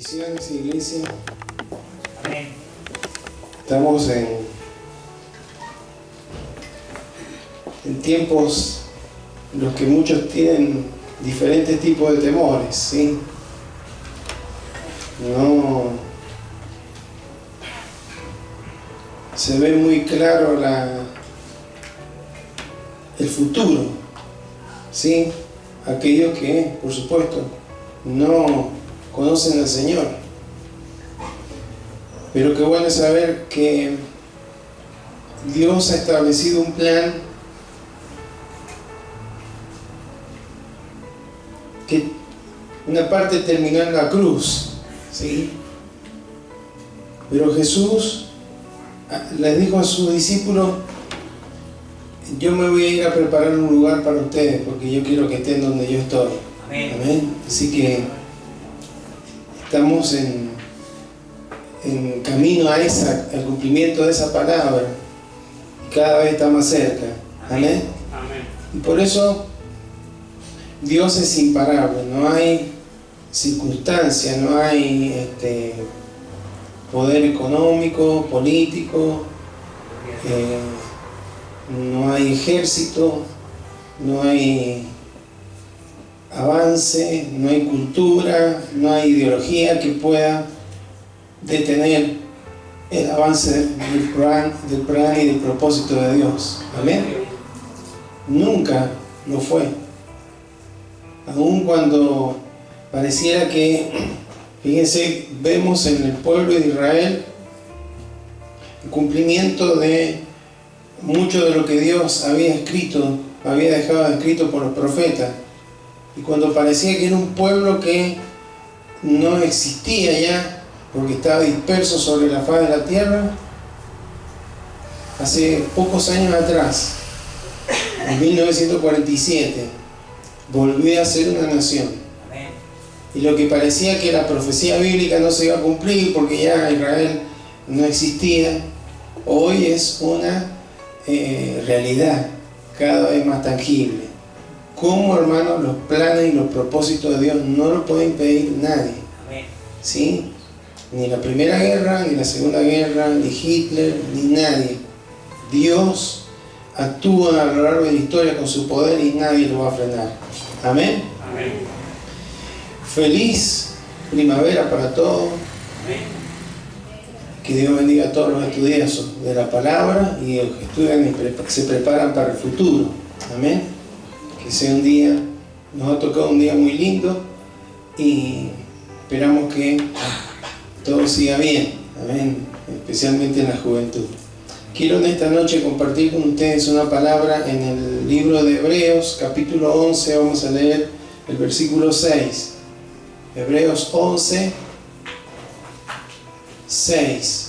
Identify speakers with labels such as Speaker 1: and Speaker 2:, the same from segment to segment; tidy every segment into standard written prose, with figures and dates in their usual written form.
Speaker 1: Bendiciones, iglesia.
Speaker 2: Amén.
Speaker 1: Estamos en tiempos en los que muchos tienen diferentes tipos de temores, ¿sí? No se ve muy claro el futuro, ¿sí? Aquellos que, por supuesto, no conocen al Señor. Pero qué bueno saber que Dios ha establecido un plan que una parte terminó en la cruz, ¿sí? Pero Jesús les dijo a sus discípulos: yo me voy a ir a preparar un lugar para ustedes, porque yo quiero que estén donde yo estoy.
Speaker 2: Amén.
Speaker 1: Amén. Así que estamos en camino al cumplimiento de esa palabra, y cada vez está más cerca. Amén.
Speaker 2: Amén.
Speaker 1: Y por eso Dios es imparable. No hay circunstancia, no hay poder económico, político, no hay ejército, no hay avance, no hay cultura, no hay ideología que pueda detener el avance del plan y del propósito de Dios. Amén. Nunca lo fue. Aun cuando pareciera que, fíjense, vemos en el pueblo de Israel el cumplimiento de mucho de lo que Dios había dejado escrito por los profetas. Y cuando parecía que era un pueblo que no existía ya, porque estaba disperso sobre la faz de la tierra, hace pocos años atrás, en 1947, volvió a ser una nación. Y lo que parecía que la profecía bíblica no se iba a cumplir porque ya Israel no existía, hoy es una realidad cada vez más tangible. Cómo, hermanos, los planes y los propósitos de Dios no lo puede impedir nadie. ¿Sí? Ni la Primera Guerra, ni la Segunda Guerra, ni Hitler, ni nadie. Dios actúa a lo largo de la historia con su poder y nadie lo va a frenar. Amén.
Speaker 2: Amén.
Speaker 1: Feliz primavera para todos.
Speaker 2: Amén.
Speaker 1: Que Dios bendiga a todos los estudiosos de la palabra y los que estudian y se preparan para el futuro. Amén. Que sea un día, nos ha tocado un día muy lindo y esperamos que todo siga bien. Amén. Especialmente en la juventud. Quiero en esta noche compartir con ustedes una palabra en el libro de Hebreos, capítulo 11. Vamos a leer el versículo 6. Hebreos 11, 6.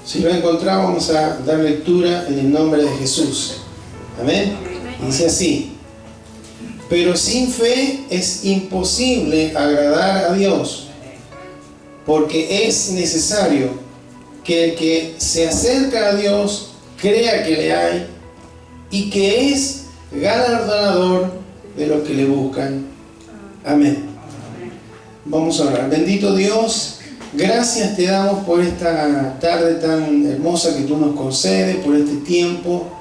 Speaker 1: Si lo encontramos, vamos a dar lectura en el nombre de Jesús. Amén. Y dice así: pero sin fe es imposible agradar a Dios, porque es necesario que el que se acerca a Dios crea que le hay y que es galardonador de los que le buscan. Amén. Vamos a orar. Bendito Dios, gracias te damos por esta tarde tan hermosa que tú nos concedes, por este tiempo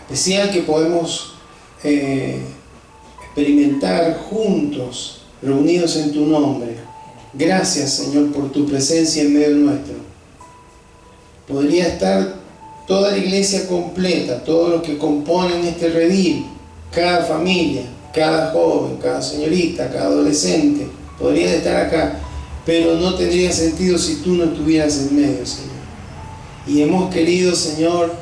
Speaker 1: especial que podemos experimentar juntos, reunidos en tu nombre. Gracias, Señor, por tu presencia en medio nuestro. Podría estar toda la iglesia completa, todos los que componen este redil, cada familia, cada joven, cada señorita, cada adolescente, podrían estar acá, pero no tendría sentido si tú no estuvieras en medio, Señor. Y hemos querido, Señor,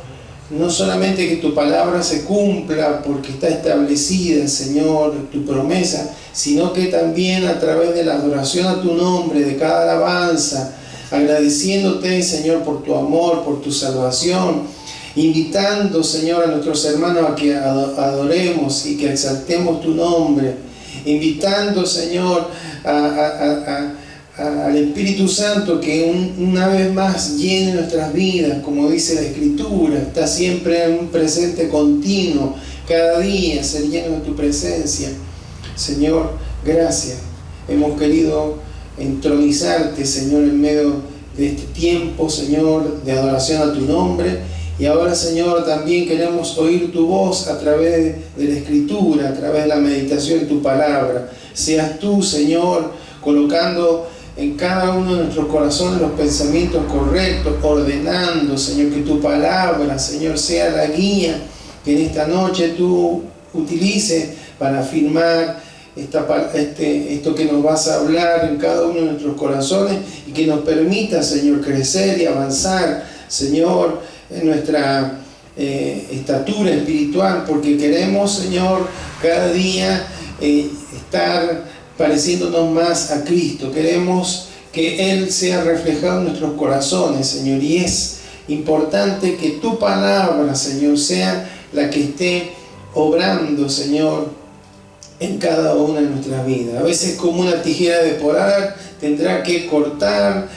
Speaker 1: no solamente que tu palabra se cumpla porque está establecida, Señor, tu promesa, sino que también a través de la adoración a tu nombre, de cada alabanza, agradeciéndote, Señor, por tu amor, por tu salvación, invitando, Señor, a nuestros hermanos a que adoremos y que exaltemos tu nombre, invitando, Señor, a al Espíritu Santo que una vez más llene nuestras vidas, como dice la Escritura, está siempre en un presente continuo, cada día ser lleno de tu presencia. Señor, gracias. Hemos querido entronizarte, Señor, en medio de este tiempo, Señor, de adoración a tu nombre. Y ahora, Señor, también queremos oír tu voz a través de la Escritura, a través de la meditación de tu palabra. Seas tú, Señor, colocando en cada uno de nuestros corazones los pensamientos correctos, ordenando, Señor, que tu palabra, Señor, sea la guía que en esta noche tú utilices para afirmar esto que nos vas a hablar en cada uno de nuestros corazones y que nos permita, Señor, crecer y avanzar, Señor, en nuestra estatura espiritual, porque queremos, Señor, cada día estar pareciéndonos más a Cristo. Queremos que Él sea reflejado en nuestros corazones, Señor, y es importante que tu palabra, Señor, sea la que esté obrando, Señor, en cada una de nuestras vidas. A veces, como una tijera de podar, tendrá que cortar,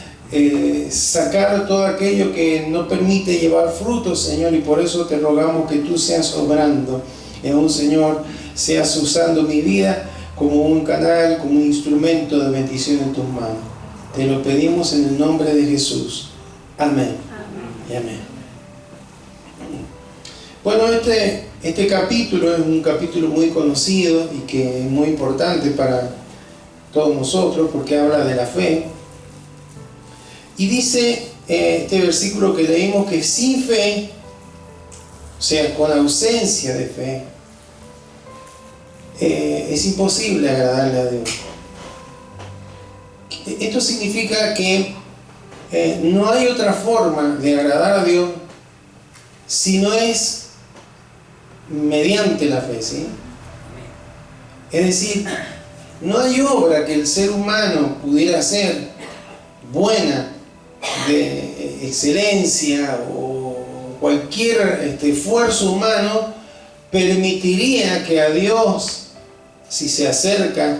Speaker 1: sacar todo aquello que no permite llevar frutos, Señor, y por eso te rogamos que tú seas obrando, Señor, seas usando mi vida como un canal, como un instrumento de bendición en tus manos. Te lo pedimos en el nombre de Jesús. Amén. Y amén. Bueno, este capítulo es un capítulo muy conocido y que es muy importante para todos nosotros porque habla de la fe. Y dice este versículo que leímos que sin fe, o sea, con ausencia de fe, es imposible agradarle a Dios. Esto significa que no hay otra forma de agradar a Dios si no es mediante la fe, ¿sí? Es decir, no hay obra que el ser humano pudiera hacer buena, de excelencia, o cualquier esfuerzo humano permitiría que a Dios, si se acerca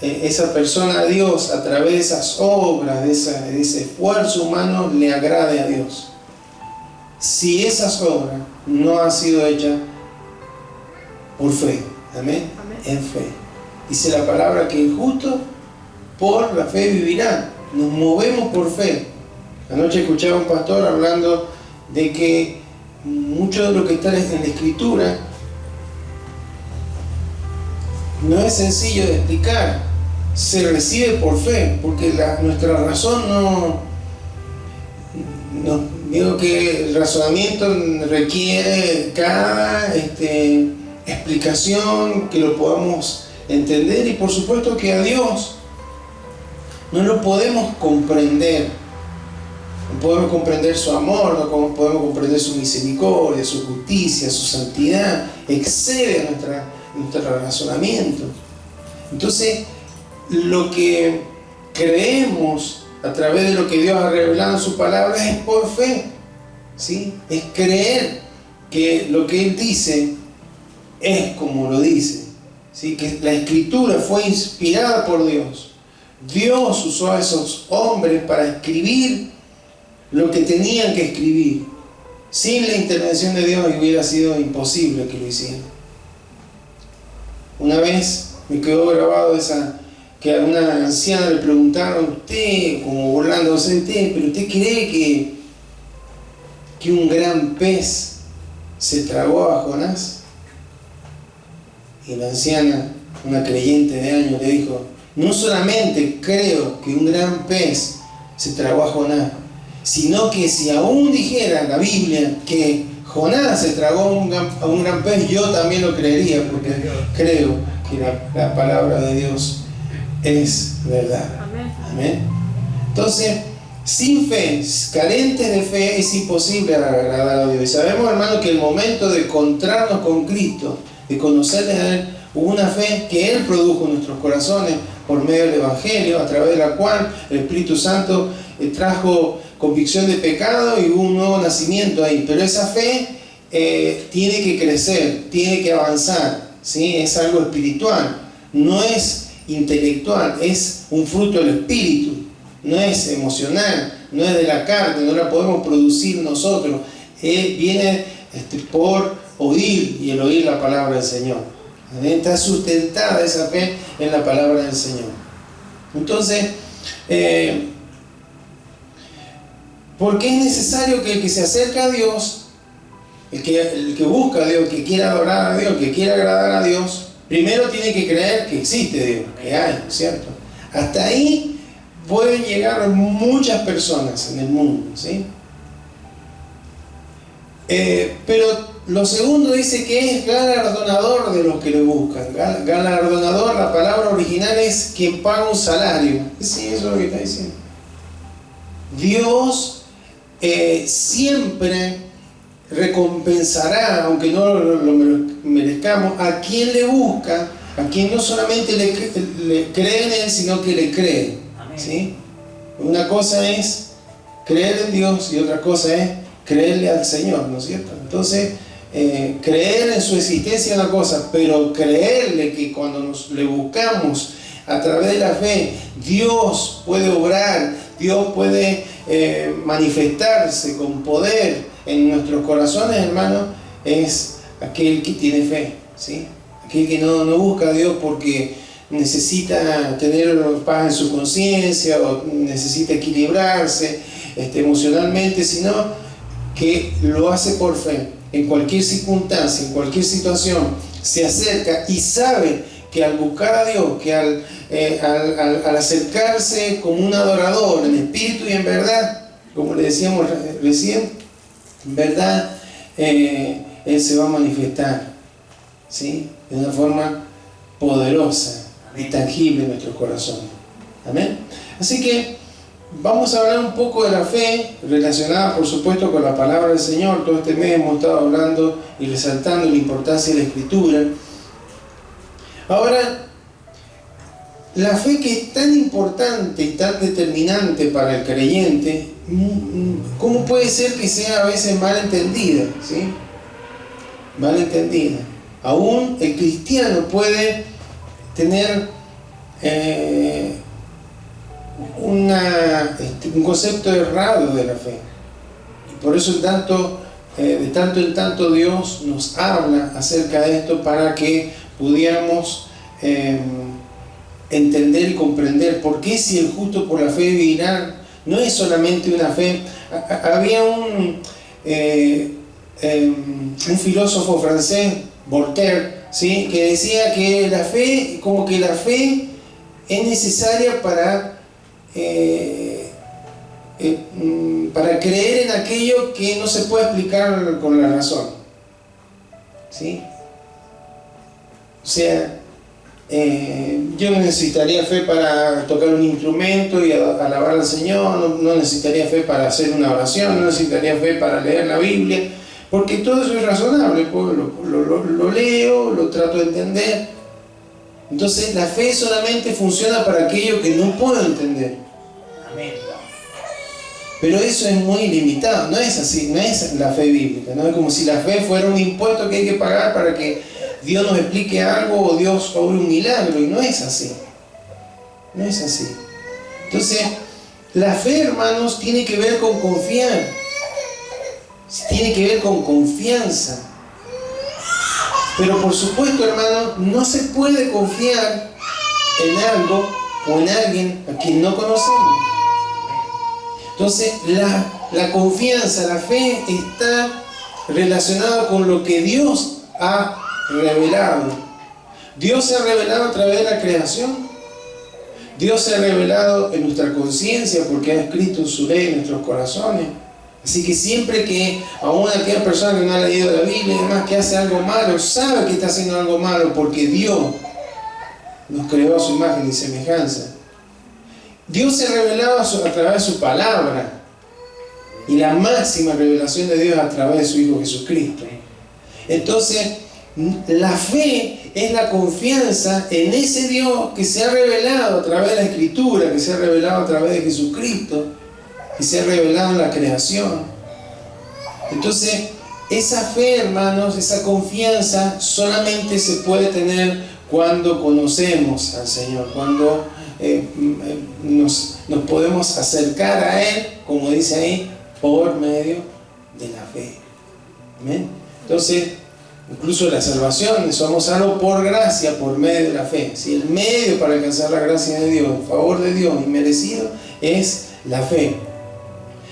Speaker 1: esa persona a Dios a través de esas obras, de ese esfuerzo humano, le agrade a Dios. Si esas obras no han sido hechas por fe, amén, en fe. Dice la palabra que el justo por la fe vivirá. Nos movemos por fe. Anoche escuchaba a un pastor hablando de que mucho de lo que está en la Escritura no es sencillo de explicar, se recibe por fe, porque nuestra razón no digo que el razonamiento requiere cada explicación que lo podamos entender, y por supuesto que a Dios no lo podemos comprender. No podemos comprender su amor, no podemos comprender su misericordia, su justicia, su santidad, excede a nuestro razonamiento. Entonces, lo que creemos a través de lo que Dios ha revelado en su palabra es por fe, ¿sí? Es creer que lo que Él dice es como lo dice, ¿sí? Que la Escritura fue inspirada por Dios. Dios usó a esos hombres para escribir lo que tenían que escribir. Sin la intervención de Dios hubiera sido imposible que lo hicieran. Una vez me quedó grabado que a una anciana le preguntaron: usted, como burlándose de usted, pero usted cree que un gran pez se tragó a Jonás. Y la anciana, una creyente de años, le dijo: no solamente creo que un gran pez se tragó a Jonás, sino que si aún dijera la Biblia que Jonás se tragó a un gran pez, yo también lo creería, porque creo que la palabra de Dios es verdad. Amén. Entonces, sin fe, carentes de fe, es imposible agradar a Dios. Y sabemos, hermano, que el momento de encontrarnos con Cristo, de conocerle a Él, hubo una fe que Él produjo en nuestros corazones por medio del Evangelio, a través de la cual el Espíritu Santo trajo convicción de pecado y hubo un nuevo nacimiento ahí. Pero esa fe tiene que crecer, tiene que avanzar, ¿sí? Es algo espiritual, no es intelectual, es un fruto del Espíritu. no es emocional, no es de la carne, no la podemos producir nosotros. Viene por oír, y el oír la palabra del Señor. Está sustentada esa fe en la palabra del Señor. Entonces, porque es necesario que el que se acerca a Dios, el que busca a Dios, que quiera adorar a Dios, que quiera agradar a Dios, primero tiene que creer que existe Dios, que hay, ¿cierto? Hasta ahí pueden llegar muchas personas en el mundo, ¿sí? Pero lo segundo dice que es galardonador de los que le buscan. Galardonador, la palabra original es quien paga un salario. Sí, eso es lo que está diciendo. Dios siempre recompensará, aunque no lo merezcamos, a quien le busca, a quien no solamente le cree en Él, sino que le cree. ¿Sí? Una cosa es creer en Dios y otra cosa es creerle al Señor, ¿no es cierto? Entonces, creer en su existencia es una cosa, pero creerle que cuando le buscamos a través de la fe, Dios puede obrar, Dios puede manifestarse con poder en nuestros corazones, hermanos, es aquel que tiene fe, ¿sí? Aquel que no busca a Dios porque necesita tener paz en su conciencia o necesita equilibrarse emocionalmente, sino que lo hace por fe. En cualquier circunstancia, en cualquier situación, se acerca y sabe que al buscar a Dios, que al acercarse como un adorador en espíritu y en verdad, como le decíamos recién, en verdad Él se va a manifestar, ¿sí? De una forma poderosa y tangible en nuestros corazones. Amén. Así que vamos a hablar un poco de la fe, relacionada por supuesto con la palabra del Señor. Todo este mes hemos estado hablando y resaltando la importancia de la Escritura. Ahora, la fe que es tan importante y tan determinante para el creyente, ¿cómo puede ser que sea a veces mal entendida? ¿Sí? Mal entendida. Aún el cristiano puede tener un concepto errado de la fe. Y por eso de tanto en tanto Dios nos habla acerca de esto para que pudiéramos entender y comprender por qué si el justo por la fe vivirá. No es solamente una fe. Había un filósofo francés, Voltaire, ¿sí?, que decía que la fe, como que la fe es necesaria para creer en aquello que no se puede explicar con la razón, ¿sí? O sea, yo no necesitaría fe para tocar un instrumento y alabar al Señor, no necesitaría fe para hacer una oración, no necesitaría fe para leer la Biblia, porque todo eso es razonable, pues lo leo, lo trato de entender. Entonces la fe solamente funciona para aquello que no puedo entender.
Speaker 2: Amén.
Speaker 1: Pero eso es muy limitado, no es así, no es la fe bíblica, no es como si la fe fuera un impuesto que hay que pagar para que Dios nos explique algo o Dios obre un milagro, y no es así. No es así. Entonces, la fe, hermanos, tiene que ver con confiar. Tiene que ver con confianza. Pero por supuesto, hermanos, no se puede confiar en algo o en alguien a quien no conocemos. Entonces, la confianza, la fe está relacionada con lo que Dios ha revelado. Dios se ha revelado a través de la creación. Dios se ha revelado en nuestra conciencia porque ha escrito en su ley en nuestros corazones. Así que siempre que aún aquella persona que no ha leído la Biblia y demás, que hace algo malo, sabe que está haciendo algo malo porque Dios nos creó a su imagen y semejanza. Dios se ha revelado a través de su palabra, y la máxima revelación de Dios a través de su Hijo Jesucristo. Entonces, la fe es la confianza en ese Dios que se ha revelado a través de la Escritura, que se ha revelado a través de Jesucristo, que se ha revelado en la creación. Entonces, esa fe, hermanos, esa confianza solamente se puede tener cuando conocemos al Señor, cuando nos podemos acercar a Él, como dice ahí, por medio de la fe. ¿Amén? Entonces, incluso la salvación, somos salvos por gracia, por medio de la fe. ¿Sí? El medio para alcanzar la gracia de Dios, el favor de Dios inmerecido, es la fe.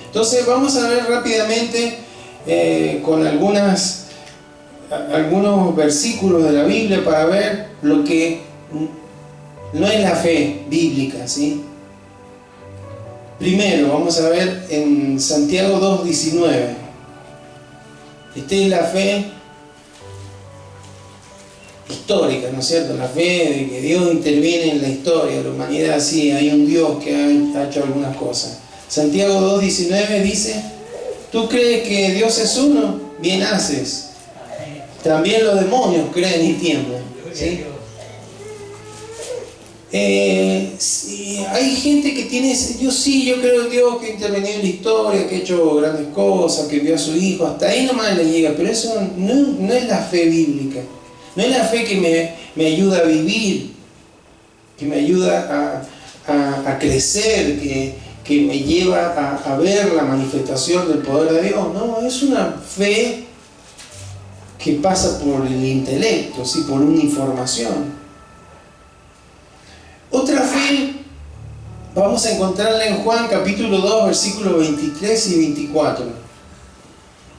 Speaker 1: Entonces vamos a ver rápidamente con algunos versículos de la Biblia para ver lo que no es la fe bíblica, ¿sí? Primero vamos a ver en Santiago 2:19. Esta es la fe histórica, ¿no es cierto? La fe de que Dios interviene en la historia de la humanidad. Sí, hay un Dios que ha hecho algunas cosas. Santiago 2:19 dice: ¿tú crees que Dios es uno? Bien haces. También los demonios creen y tiemblan. ¿Sí? Sí, hay gente que tiene ese, yo creo en Dios que ha intervenido en la historia, que ha hecho grandes cosas, que envió a su hijo, hasta ahí nomás le llega, pero eso no es la fe bíblica, no es la fe que me ayuda a vivir, que me ayuda a crecer, que me lleva a ver la manifestación del poder de Dios. No, es una fe que pasa por el intelecto, ¿sí? Por una información. Otra fe vamos a encontrarla en Juan capítulo 2, versículos 23 y 24.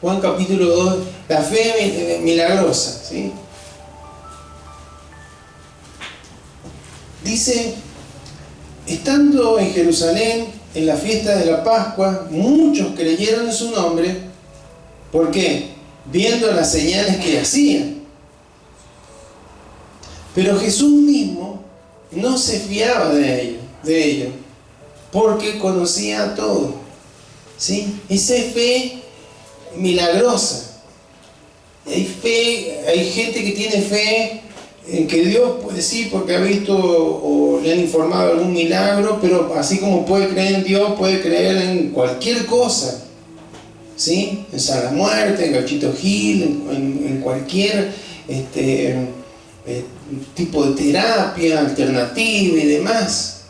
Speaker 1: Juan capítulo 2, la fe milagrosa, ¿sí? Dice: estando en Jerusalén en la fiesta de la Pascua, muchos creyeron en su nombre. ¿Por qué? Viendo las señales que hacía. Pero Jesús mismo no se fiaba de ellos, porque conocía a todos, ¿sí? Esa es fe milagrosa. Hay gente que tiene fe en que Dios puede, sí, porque ha visto o le han informado de algún milagro, pero así como puede creer en Dios, puede creer en cualquier cosa, ¿sí? En San la Muerte, en Gauchito Gil, en cualquier tipo de terapia alternativa y demás.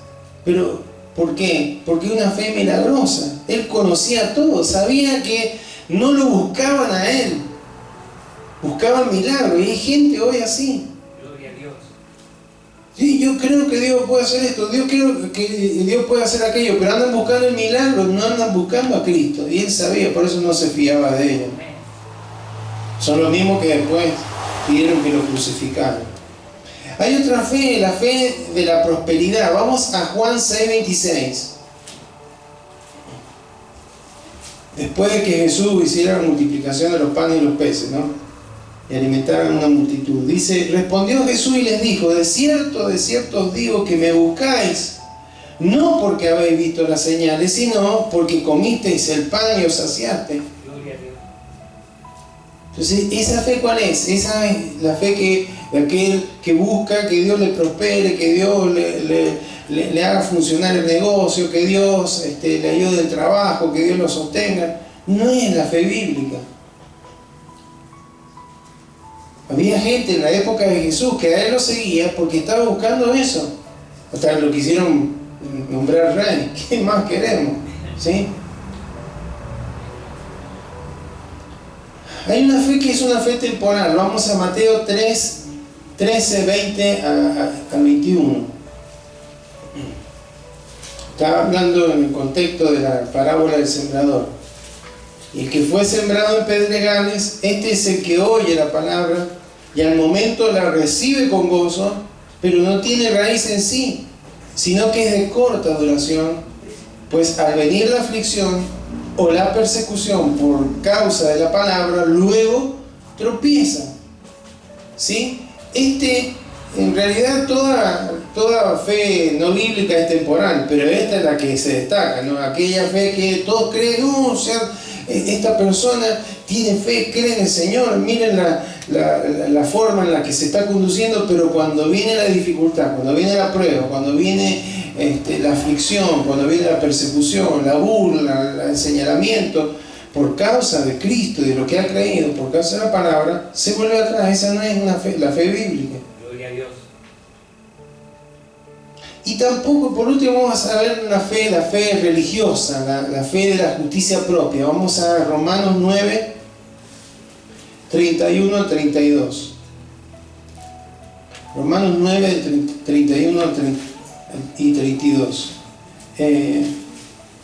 Speaker 1: Pero ¿por qué? Porque es una fe milagrosa. Él conocía todo, sabía que no lo buscaban a Él, buscaban milagros. Y hay gente hoy así.
Speaker 2: Gloria a Dios.
Speaker 1: Sí, yo creo que Dios puede hacer esto, Dios creo que Dios puede hacer aquello, pero andan buscando el milagro, no andan buscando a Cristo. Y Él sabía, por eso no se fiaba de ellos. Son los mismos que después pidieron que lo crucificaran. Hay otra fe, la fe de la prosperidad. Vamos a Juan 6:26. Después de que Jesús hiciera la multiplicación de los panes y los peces, ¿no? Y alimentaran a una multitud. Dice: respondió Jesús y les dijo: de cierto os digo que me buscáis, no porque habéis visto las señales, sino porque comisteis el pan y os saciasteis. Entonces, ¿esa fe cuál es? Esa es la fe de aquel que busca que Dios le prospere, que Dios le haga funcionar el negocio, que Dios le ayude en el trabajo, que Dios lo sostenga. No es la fe bíblica. Había gente en la época de Jesús que a Él lo seguía porque estaba buscando eso. Hasta lo quisieron nombrar rey. ¿Qué más queremos? ¿Sí? Hay una fe que es una fe temporal. Vamos a Mateo 3, 13, 20 a 21. Estaba hablando en el contexto de la parábola del sembrador. Y el que fue sembrado en pedregales, este es el que oye la palabra y al momento la recibe con gozo, pero no tiene raíz en sí, sino que es de corta duración, pues al venir la aflicción o la persecución por causa de la palabra, luego tropieza. ¿Sí? En realidad toda fe no bíblica es temporal, pero esta es la que se destaca, ¿no? Aquella fe que todos creen, no, o sea, esta persona tiene fe, cree en el Señor, miren la forma en la que se está conduciendo, pero cuando viene la dificultad, cuando viene la prueba, cuando viene la aflicción, cuando viene la persecución, la burla, el señalamiento, por causa de Cristo y de lo que ha creído, por causa de la palabra, se vuelve atrás. Esa no es la fe bíblica.
Speaker 2: Gloria a Dios.
Speaker 1: Y tampoco, por último, vamos a ver la fe religiosa, la fe de la justicia propia. Vamos a Romanos 9, 31 al 32. Romanos 9, 31 y 32.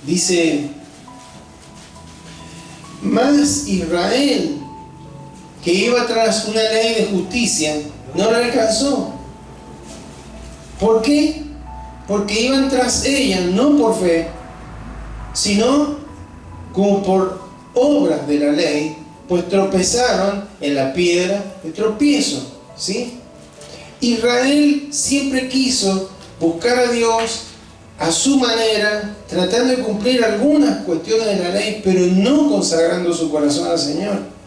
Speaker 1: Dice: mas Israel, que iba tras una ley de justicia, no la alcanzó. ¿Por qué? Porque iban tras ella no por fe, sino como por obras de la ley, pues tropezaron en la piedra de tropiezo. ¿Sí? Israel siempre quiso buscar a Dios a su manera, tratando de cumplir algunas cuestiones de la ley, pero no consagrando su corazón al Señor.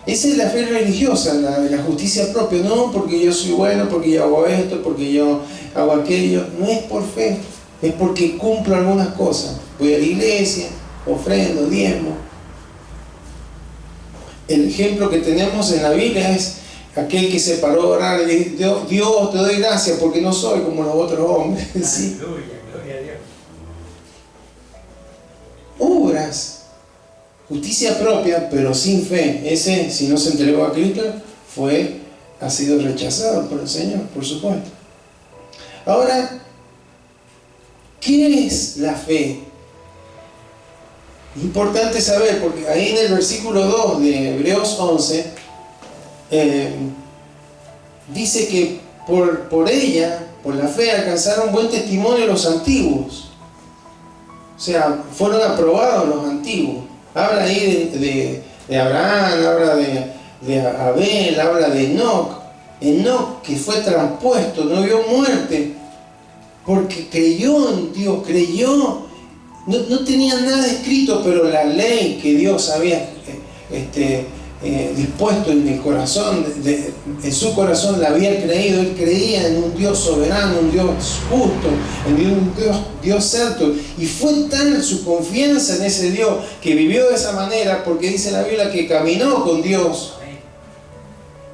Speaker 1: Esa es la fe religiosa, la justicia propia. No porque yo soy bueno, porque yo hago esto, porque yo hago aquello. No es por fe, es porque cumplo algunas cosas. Voy a la iglesia, ofrendo, diezmo. El ejemplo que tenemos en la Biblia es aquel que se paró a orar y dijo: Dios, te doy gracias porque no soy como los otros hombres. ¿Sí?
Speaker 2: Aleluya, gloria a Dios.
Speaker 1: Obras, justicia propia, pero sin fe. Ese, si no se entregó a Cristo, ha sido rechazado por el Señor, por supuesto. Ahora, ¿qué es la fe? Importante saber, porque ahí en el versículo 2 de Hebreos 11, dice que por ella, por la fe, alcanzaron buen testimonio los antiguos. O sea, fueron aprobados los antiguos. Habla ahí de Abraham, habla de Abel, habla de Enoc. Enoc, que fue traspuesto, no vio muerte, porque creyó en Dios, no tenía nada escrito, pero la ley que Dios había dispuesto en el corazón, en su corazón la había creído. Él creía en un Dios soberano, un Dios justo, en un Dios santo, y fue tal su confianza en ese Dios que vivió de esa manera, porque dice la Biblia que caminó con Dios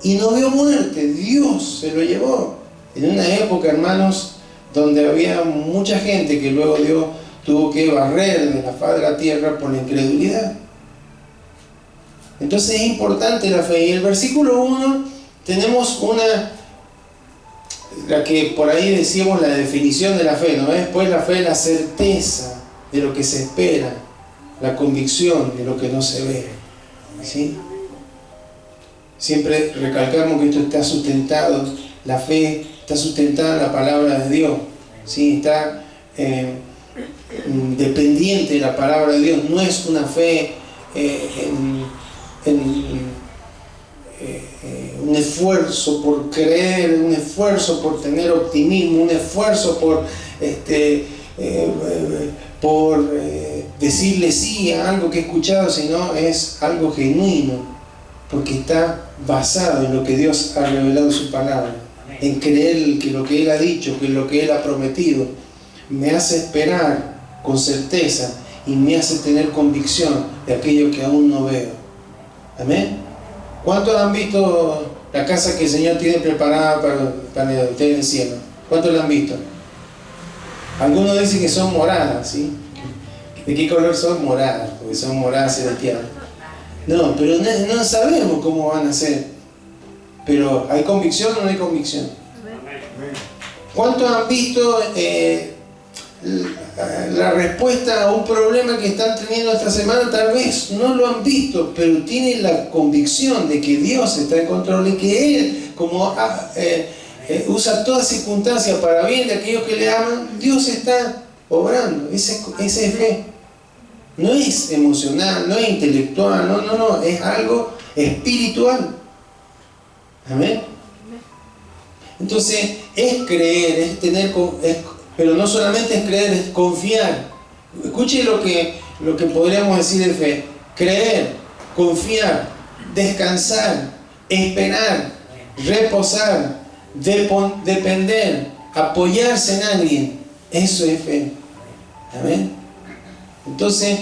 Speaker 1: y no vio muerte. Dios se lo llevó en una época, hermanos, donde había mucha gente que luego Dios tuvo que barrer de la faz de la tierra por la incredulidad. Entonces es importante la fe. Y el versículo 1 tenemos la que por ahí decíamos la definición de la fe, ¿no? Después la fe es la certeza de lo que se espera, la convicción de lo que no se ve. ¿Sí? Siempre recalcamos que esto está sustentado, la fe está sustentada en la palabra de Dios. ¿Sí? Está dependiente de la palabra de Dios. No es una fe un esfuerzo por creer, un esfuerzo por tener optimismo, un esfuerzo por decirle sí a algo que he escuchado, sino es algo genuino, porque está basado en lo que Dios ha revelado en su palabra, en creer que lo que Él ha dicho, que lo que Él ha prometido, me hace esperar con certeza y me hace tener convicción de aquello que aún no veo. Amén. ¿Cuántos han visto la casa que el Señor tiene preparada para ustedes en el cielo? ¿Cuántos la han visto? Algunos dicen que son moradas, ¿sí? ¿De qué color son? Moradas, porque son moradas celestiales. No, pero no sabemos cómo van a ser. Pero ¿hay convicción o no hay convicción? ¿Cuántos han visto la respuesta a un problema que están teniendo esta semana? Tal vez no lo han visto, pero tienen la convicción de que Dios está en control y que Él, como usa todas circunstancias para bien de aquellos que le aman, Dios está obrando. Ese es fe. No es emocional, no es intelectual, no, es algo espiritual. Amén. Entonces, es creer, es tener, pero no solamente es creer, es confiar. Escuche lo que podríamos decir de fe: creer, confiar, descansar, esperar, reposar, depender, apoyarse en alguien. Eso es fe. Amén. Entonces,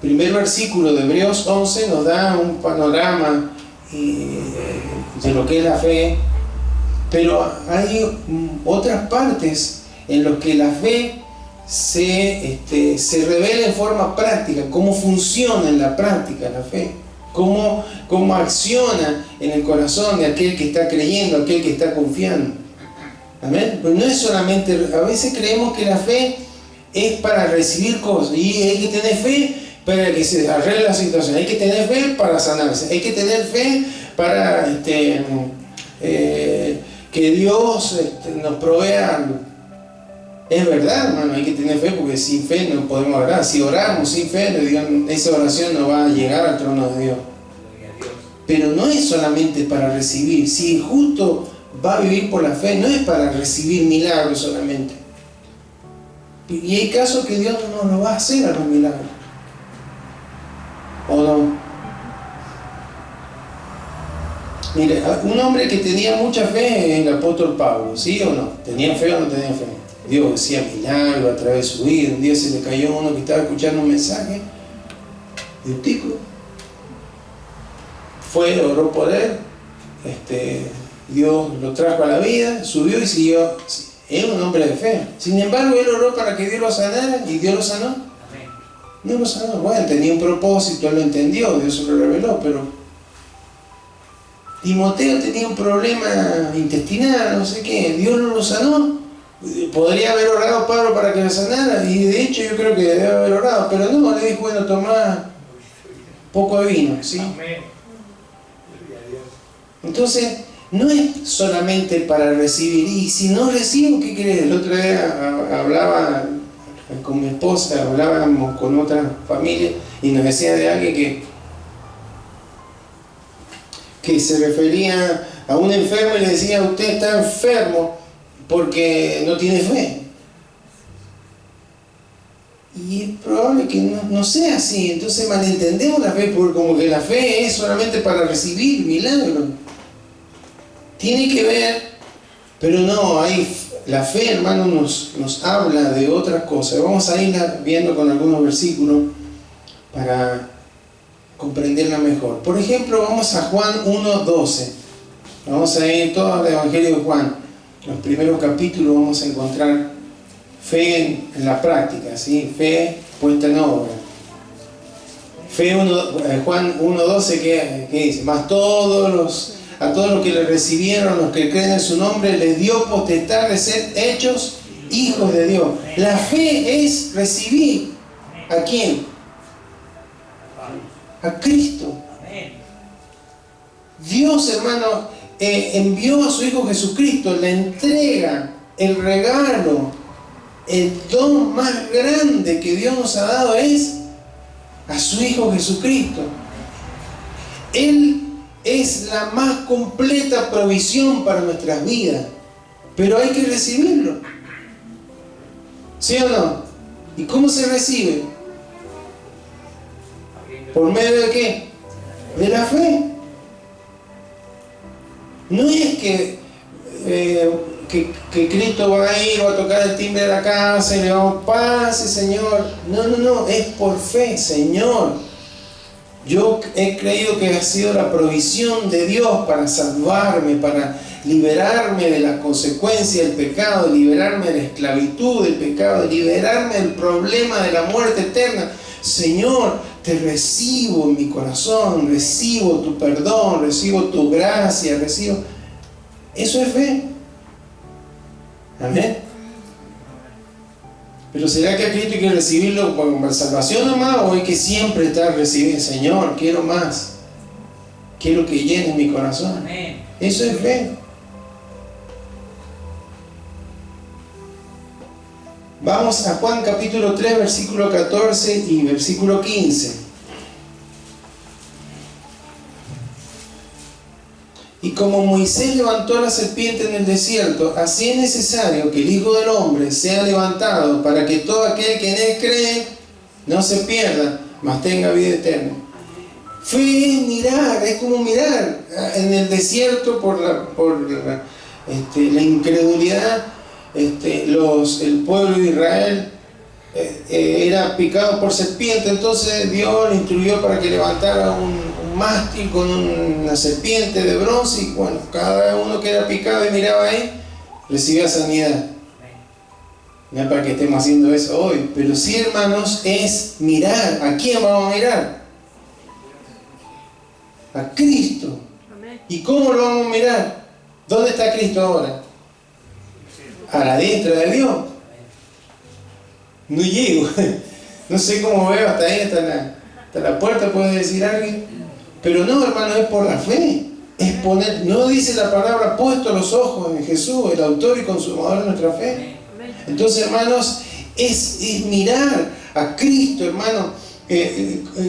Speaker 1: primer versículo de Hebreos 11 nos da un panorama de lo que es la fe, pero hay otras partes en las que la fe se revela en forma práctica, cómo funciona en la práctica la fe, cómo acciona en el corazón de aquel que está creyendo, aquel que está confiando. Amén. Pues no es solamente, a veces creemos que la fe es para recibir cosas, y hay que tener fe para que se arregle la situación, hay que tener fe para sanarse, hay que tener fe para que Dios nos provea algo. Es verdad, hermano, hay que tener fe, porque sin fe no podemos orar. Si oramos sin fe, Dios, esa oración no va a llegar al trono de Dios. Pero no es solamente para recibir. Si el justo va a vivir por la fe, no es para recibir milagros solamente. Y hay casos que Dios no lo va a hacer a los milagros. ¿O no? Mire, un hombre que tenía mucha fe es el apóstol Pablo, ¿sí o no? ¿Tenía fe o no tenía fe? Dios hacía milagros a través de su vida. Un día se le cayó uno que estaba escuchando un mensaje de un tico. Fue, oró por él, Dios lo trajo a la vida, subió y siguió. Era un hombre de fe. Sin embargo, él oró para que Dios lo sanara, y Dios lo sanó. No lo sanó. Bueno, tenía un propósito, él lo entendió, Dios se lo reveló, pero Timoteo tenía un problema intestinal, no sé qué, Dios no lo sanó. Podría haber orado Pablo para que lo sanara, y de hecho yo creo que debe haber orado, pero no, le dijo, bueno, tomá poco de vino, ¿sí? Entonces, no es solamente para recibir, y si no recibo, ¿qué crees? El otro día hablaba con mi esposa, hablábamos con otra familia, y nos decía de alguien que se refería a un enfermo y le decía, usted está enfermo porque no tiene fe. Y es probable que no sea así. Entonces malentendemos la fe, porque como que la fe es solamente para recibir milagros. Tiene que ver, pero no, la fe, hermano, nos habla de otras cosas. Vamos a ir viendo con algunos versículos para comprenderla mejor. Por ejemplo, vamos a Juan 1:12. Vamos a ir todo al Evangelio de Juan. Los primeros capítulos vamos a encontrar fe en la práctica, ¿sí? Fe puesta en obra. Juan 1:12, ¿qué dice? Mas a todos los que le recibieron, los que creen en su nombre, les dio potestad de ser hechos hijos de Dios. La fe es recibir. ¿A quién? A Cristo. Dios, hermano, envió a su Hijo Jesucristo, la entrega, el regalo, el don más grande que Dios nos ha dado es a su Hijo Jesucristo. Él es la más completa provisión para nuestras vidas, pero hay que recibirlo. ¿Sí o no? ¿Y cómo se recibe? ¿Por medio de qué? De la fe. No es que Cristo va a ir, va a tocar el timbre de la casa y le vamos, pase, Señor. No, es por fe, Señor. Yo he creído que ha sido la provisión de Dios para salvarme, para liberarme de la consecuencia del pecado, liberarme de la esclavitud del pecado, liberarme del problema de la muerte eterna. Señor, te recibo en mi corazón, recibo tu perdón, recibo tu gracia, recibo... Eso es fe. Amén. Pero ¿será que a Cristo hay que recibirlo como salvación nomás, o hay que siempre estar recibiendo? Señor, quiero más, quiero que llenes mi corazón? Amén. Eso es fe. Vamos a Juan capítulo 3, versículo 14 y versículo 15. Y como Moisés levantó la serpiente en el desierto, así es necesario que el Hijo del Hombre sea levantado, para que todo aquel que en él cree no se pierda, mas tenga vida eterna. Fe es mirar, es como mirar en el desierto por la incredulidad. El pueblo de Israel era picado por serpiente, entonces Dios le instruyó para que levantara un mástil con una serpiente de bronce, y bueno, cada uno que era picado y miraba ahí, recibía sanidad. No es para que estemos haciendo eso hoy, pero sí, hermanos, es mirar. ¿A quién vamos a mirar? A Cristo. ¿Y cómo lo vamos a mirar? ¿Dónde está Cristo ahora? A la diestra de Dios. No llego, no sé cómo veo hasta ahí, hasta la puerta, puede decir alguien. Pero no, hermano, es por la fe. Es poner, no dice la palabra, puesto los ojos en Jesús, el autor y consumador de nuestra fe. Entonces, hermanos, es mirar a Cristo, hermano,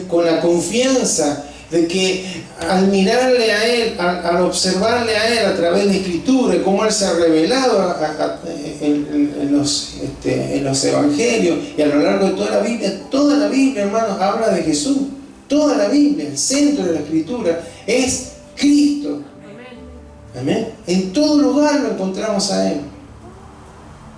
Speaker 1: con la confianza de que al mirarle a Él, al observarle a Él a través de la Escritura, cómo Él se ha revelado en los evangelios y a lo largo de toda la Biblia, hermanos, habla de Jesús. Toda la Biblia, el centro de la Escritura es Cristo. Amén. En todo lugar lo encontramos a Él.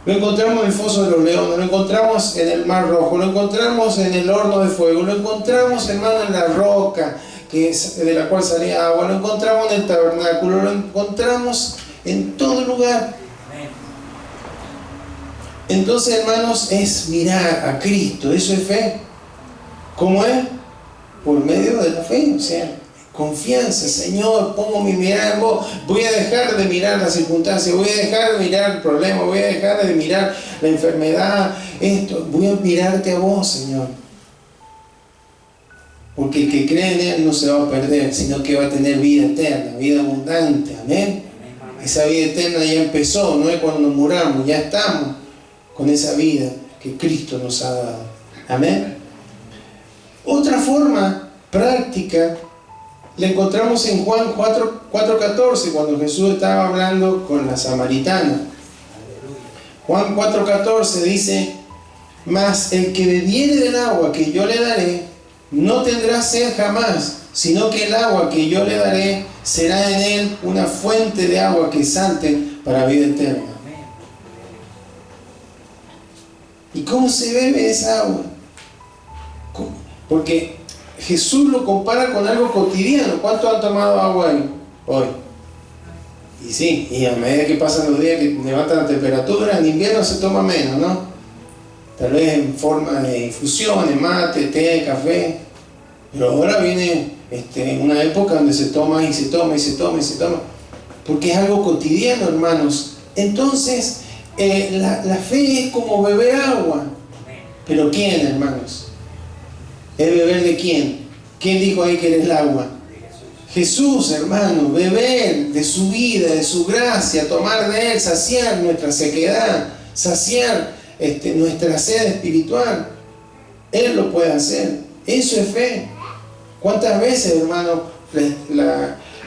Speaker 1: Lo encontramos en el foso de los leones, lo encontramos en el mar rojo, lo encontramos en el horno de fuego, lo encontramos, hermano, en la roca de la cual salía agua, lo encontramos en el tabernáculo, lo encontramos en todo lugar. Entonces, hermanos, es mirar a Cristo, eso es fe. ¿Cómo es? Por medio de la fe, o sea, confianza. Señor, pongo mi mirada en vos, voy a dejar de mirar las circunstancias, voy a dejar de mirar el problema, voy a dejar de mirar la enfermedad, voy a mirarte a vos, Señor. Porque el que cree en Él no se va a perder, sino que va a tener vida eterna, vida abundante. Amén. Esa vida eterna ya empezó, no es cuando nos muramos, ya estamos con esa vida que Cristo nos ha dado. Amén. Otra forma práctica la encontramos en Juan 4:14, cuando Jesús estaba hablando con la samaritana. Juan 4:14 dice: mas el que bebiere del agua que yo le daré, no tendrá sed jamás, sino que el agua que yo le daré será en él una fuente de agua que salte para vida eterna. ¿Y cómo se bebe esa agua? Porque Jesús lo compara con algo cotidiano. ¿Cuántos han tomado agua hoy? Y sí, y a medida que pasan los días, que levantan la temperatura, en invierno se toma menos, ¿no? Tal vez en forma de infusiones, mate, té, café. Pero ahora viene una época donde se toma y se toma y se toma y se toma. Porque es algo cotidiano, hermanos. Entonces, la fe es como beber agua. ¿Pero quién, hermanos? ¿Es beber de quién? ¿Quién dijo ahí que eres el agua? Jesús, hermano. Beber de su vida, de su gracia, tomar de Él, saciar nuestra sequedad, saciar nuestra sed espiritual. Él lo puede hacer. Eso es fe. ¿Cuántas veces, hermano,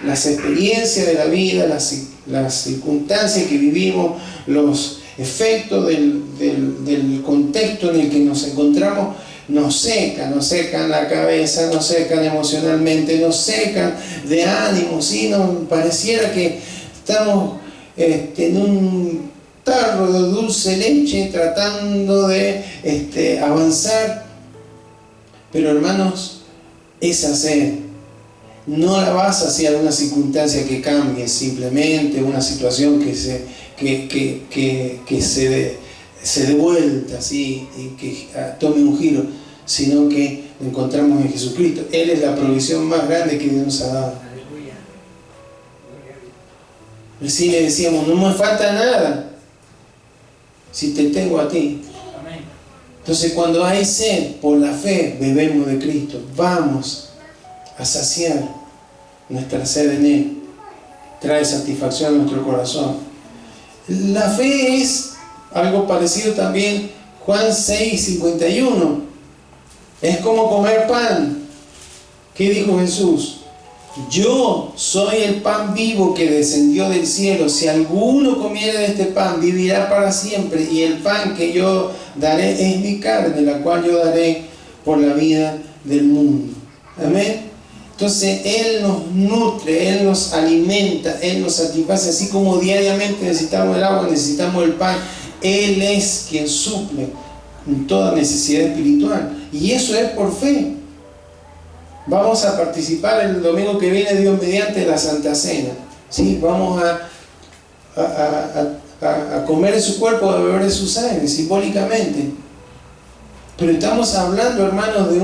Speaker 1: las experiencias de la vida, las circunstancias que vivimos, los efectos del contexto en el que nos encontramos, nos secan la cabeza, nos secan emocionalmente, nos secan de ánimo, ¿sí? Nos pareciera que estamos en un tarro de dulce leche tratando de avanzar. Pero, hermanos, esa sed no la vas hacia una circunstancia que cambie, simplemente una situación que se dé vuelta, ¿sí? Y que tome un giro, sino que lo encontramos en Jesucristo. Él es la provisión más grande que Dios nos ha dado. Recién le decíamos: no me falta nada si te tengo a ti. Entonces, cuando hay sed, por la fe bebemos de Cristo. Vamos a saciar nuestra sed en Él. Trae satisfacción a nuestro corazón. La fe es algo parecido también. Juan 6:51. Es como comer pan. ¿Qué dijo Jesús? Yo soy el pan vivo que descendió del cielo. Si alguno comiere de este pan, vivirá para siempre. Y el pan que yo daré es mi carne, la cual yo daré por la vida del mundo. Amén. Entonces Él nos nutre, Él nos alimenta, Él nos satisface. Así como diariamente necesitamos el agua, necesitamos el pan. Él es quien suple en toda necesidad espiritual. Y eso es por fe. Vamos a participar el domingo que viene, Dios mediante, la Santa Cena. ¿Sí? Vamos a comer de su cuerpo, a beber de su sangre, simbólicamente. Pero estamos hablando, hermanos, de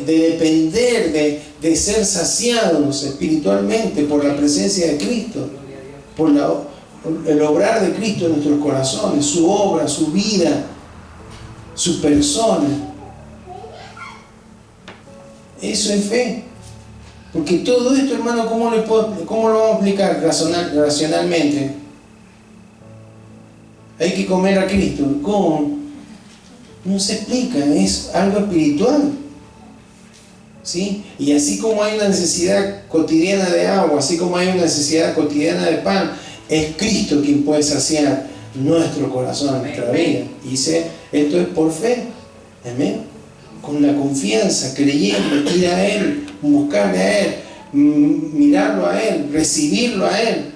Speaker 1: depender, de ser saciados espiritualmente por la presencia de Cristo, por el obrar de Cristo en nuestros corazones, su obra, su vida, su persona. Eso es fe. Porque todo esto, hermano, ¿cómo lo vamos a explicar racionalmente? Hay que comer a Cristo. ¿Cómo? No se explica, es algo espiritual. ¿Sí? Y así como hay una necesidad cotidiana de agua, así como hay una necesidad cotidiana de pan, es Cristo quien puede saciar nuestro corazón, nuestra vida. Y dice, esto es por fe. Amén. Con la confianza, creyendo, ir a Él, buscarle a Él, mirarlo a Él, recibirlo a Él.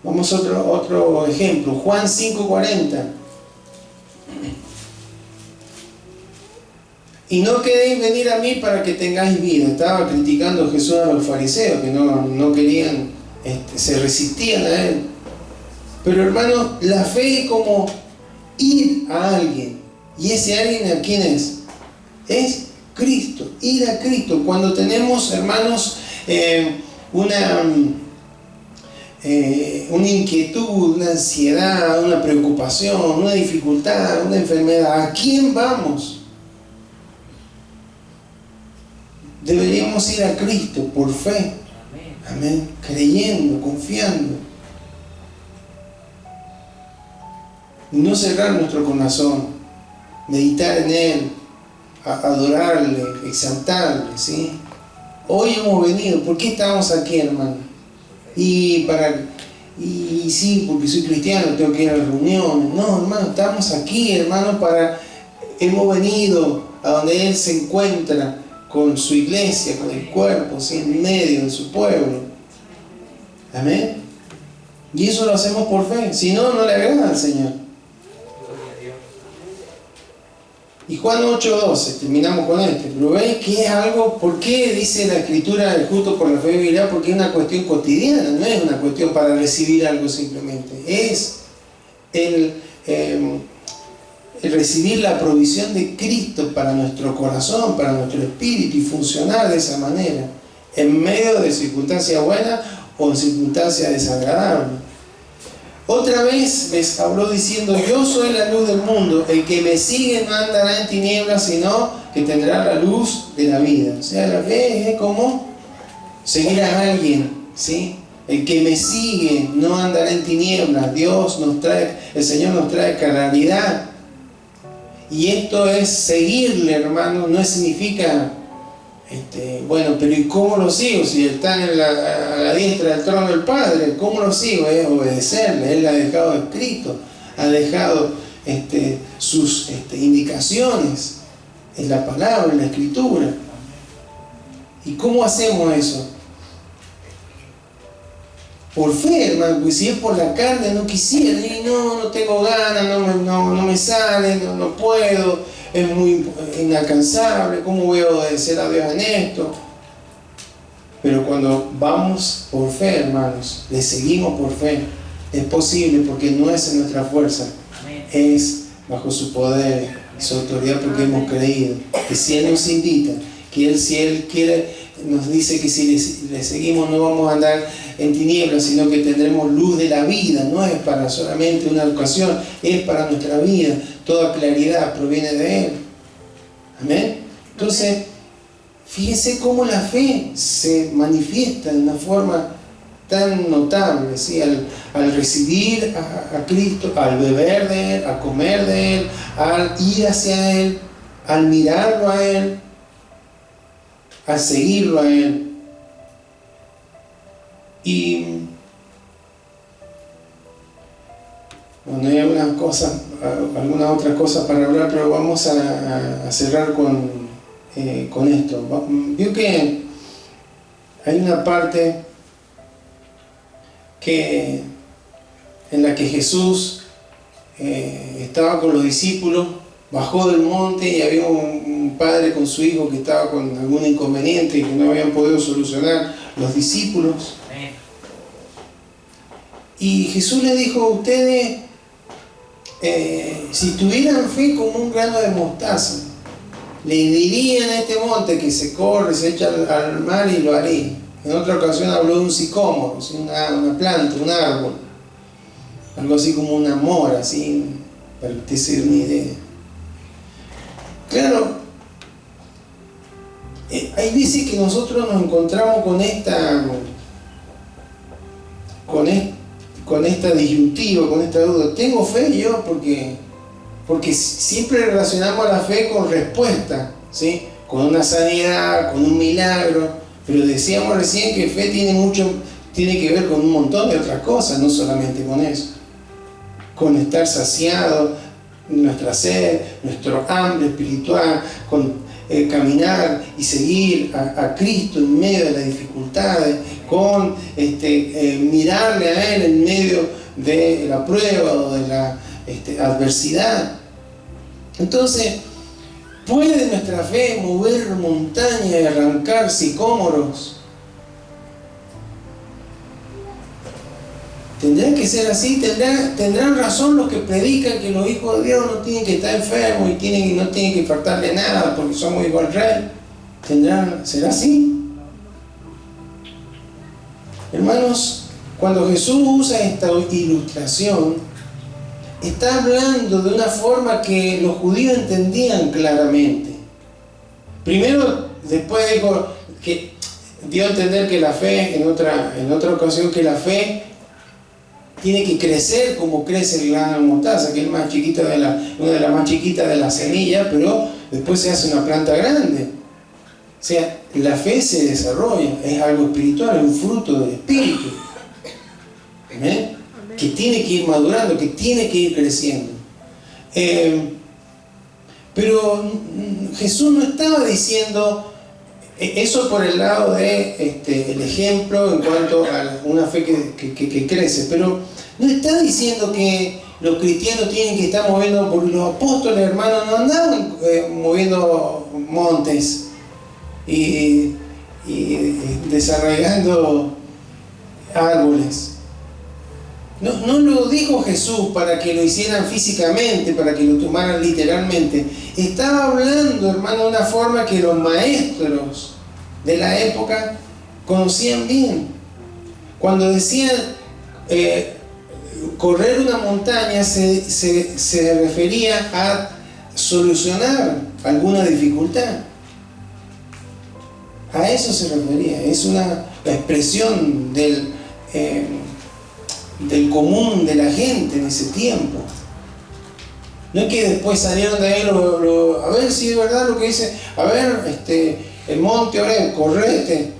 Speaker 1: Vamos a otro ejemplo, Juan 5:40. Y no queréis venir a mí para que tengáis vida. Estaba criticando Jesús a los fariseos que no querían, se resistían a Él. Pero hermano, la fe es como ir a alguien. ¿Y ese alguien a quién es? Es Cristo, ir a Cristo. Cuando tenemos, hermanos, una inquietud, una ansiedad, una preocupación, una dificultad, una enfermedad, ¿a quién vamos? Deberíamos ir a Cristo por fe. Amén. Creyendo, confiando. Y no cerrar nuestro corazón. Meditar en Él. Adorarle, exaltarle, ¿sí? Hoy hemos venido. ¿Por qué estamos aquí, hermano? Y sí, porque soy cristiano, tengo que ir a las reuniones. No, hermano, estamos aquí, hermano, hemos venido a donde Él se encuentra con su iglesia, con el cuerpo, ¿sí? En medio de su pueblo. Amén. Y eso lo hacemos por fe. Si no, no le agrada al Señor. Y Juan 8:12, terminamos con este. Pero veis que es algo, ¿por qué dice la Escritura el justo por la fe vivirá? Porque es una cuestión cotidiana, no es una cuestión para recibir algo simplemente. Es el recibir la provisión de Cristo para nuestro corazón, para nuestro espíritu y funcionar de esa manera, en medio de circunstancias buenas o en circunstancias desagradables. Otra vez les habló diciendo, yo soy la luz del mundo, el que me sigue no andará en tinieblas, sino que tendrá la luz de la vida. O sea, la fe es como seguir a alguien, ¿sí? El que me sigue no andará en tinieblas. El Señor nos trae claridad. Y esto es seguirle, hermano, no significa, bueno, pero ¿y cómo lo sigo? Si están a la diestra del trono del Padre, ¿cómo lo sigo? Es obedecerle. Él ha dejado escrito, ha dejado sus indicaciones en la palabra, en la Escritura. ¿Y cómo hacemos eso? Por fe, hermano, porque si es por la carne no quisiera, y no tengo ganas, no me sale, no puedo, es muy inalcanzable, ¿cómo voy a obedecer a Dios en esto? Pero cuando vamos por fe, hermanos, le seguimos por fe, es posible porque no es en nuestra fuerza, es bajo su poder, su autoridad, porque hemos creído que si Él nos invita, que si Él quiere, nos dice que si le seguimos no vamos a andar en tinieblas, sino que tendremos luz de la vida. No es para solamente una ocasión, es para nuestra vida. Toda claridad proviene de Él. Amén. Entonces, fíjense cómo la fe se manifiesta de una forma tan notable, ¿sí? Al recibir a Cristo, al beber de Él, al comer de Él, al ir hacia Él, al mirarlo a Él, al seguirlo a Él. Y bueno, hay algunas otras cosas para hablar, pero vamos a cerrar con esto. Vio que hay una parte en la que Jesús estaba con los discípulos, bajó del monte y había un padre con su hijo que estaba con algún inconveniente y que no habían podido solucionar los discípulos.
Speaker 2: Amén.
Speaker 1: Y Jesús le dijo: ustedes, si tuvieran fe como un grano de mostaza, le dirían a este monte que se corre, se echa al mar y lo haría. En otra ocasión habló de un sicómoro, ¿sí? una planta, un árbol, algo así como una mora, así, para que usted se dé una idea. Claro, hay veces que nosotros nos encontramos con esta disyuntiva, con esta duda. ¿Tengo fe yo? Porque siempre relacionamos la fe con respuesta, ¿sí? Con una sanidad, con un milagro. Pero decíamos recién que fe tiene que ver con un montón de otras cosas, no solamente con eso. Con estar saciado, nuestra sed, nuestro hambre espiritual, con caminar y seguir a Cristo en medio de las dificultades, con mirarle a Él en medio de la prueba o de la adversidad. Entonces, ¿puede nuestra fe mover montañas y arrancar sicómoros? ¿Tendrá que ser así? ¿Tendrán razón los que predican que los hijos de Dios no tienen que estar enfermos y no tienen que faltarle nada porque somos hijos del Rey? ¿Será así? Hermanos, cuando Jesús usa esta ilustración, está hablando de una forma que los judíos entendían claramente. Primero, después dijo que dio a entender que la fe, en otra ocasión, que la fe tiene que crecer como crece el grano de mostaza, que es una de las más chiquitas de las semillas, pero después se hace una planta grande. O sea, la fe se desarrolla, es algo espiritual, es un fruto del Espíritu. ¿Amén? Que tiene que ir madurando, que tiene que ir creciendo. Pero Jesús no estaba diciendo eso por el lado de el ejemplo en cuanto a una fe que crece, pero no está diciendo que los cristianos tienen que estar moviendo, porque los apóstoles, hermanos, no andaban moviendo montes y desarraigando árboles. No lo dijo Jesús para que lo hicieran físicamente, para que lo tomaran literalmente. Estaba hablando, hermano, de una forma que los maestros de la época conocían bien. Cuando decían correr una montaña, se refería a solucionar alguna dificultad. A eso se refería. Es una expresión del común de la gente en ese tiempo. No es que después salieron de ahí a ver si es verdad lo que dice, a ver, el monte, ahora correte.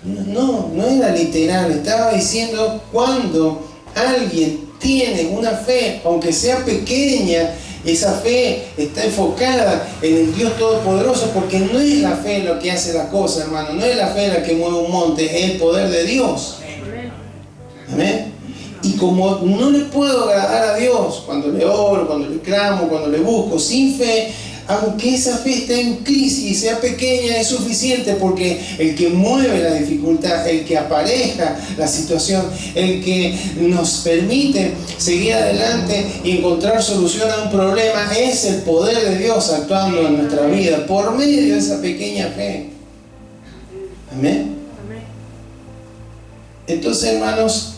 Speaker 1: No era literal, estaba diciendo cuando alguien tiene una fe, aunque sea pequeña, esa fe está enfocada en el Dios Todopoderoso, porque no es la fe lo que hace la cosa, hermano, no es la fe la que mueve un monte, es el poder de Dios. Amén. Y como no le puedo agradar a Dios cuando le oro, cuando le clamo, cuando le busco, sin fe, aunque esa fe esté en crisis y sea pequeña, es suficiente, porque el que mueve la dificultad, el que apareja la situación, el que nos permite seguir adelante y encontrar solución a un problema, es el poder de Dios actuando en nuestra vida por medio de esa pequeña fe. Amén. Entonces, hermanos,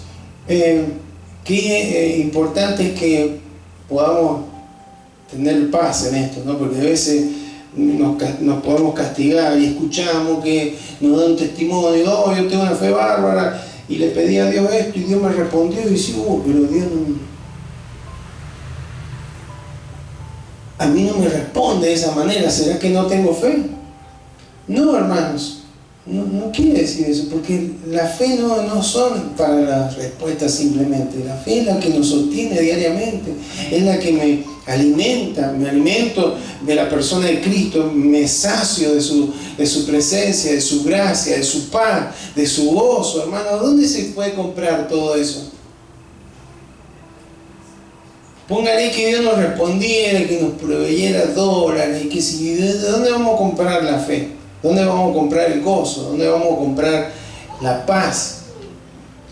Speaker 1: qué importante es que podamos tener paz en esto, ¿no? Porque a veces nos podemos castigar y escuchamos que nos da un testimonio, oh, yo tengo una fe bárbara y le pedí a Dios esto y Dios me respondió, y dice, pero Dios a mí no me responde de esa manera, ¿será que no tengo fe? No, hermanos. No quiere decir eso, porque la fe no son para las respuestas simplemente. La fe es la que nos sostiene diariamente, es la que me alimenta, me alimento de la persona de Cristo, me sacio de su presencia, de su gracia, de su paz, de su gozo. Hermano, ¿dónde se puede comprar todo eso? Póngale que Dios nos respondiera, que nos proveyera dólares, y que si, ¿de dónde vamos a comprar la fe? ¿Dónde vamos a comprar el gozo? ¿Dónde vamos a comprar la paz?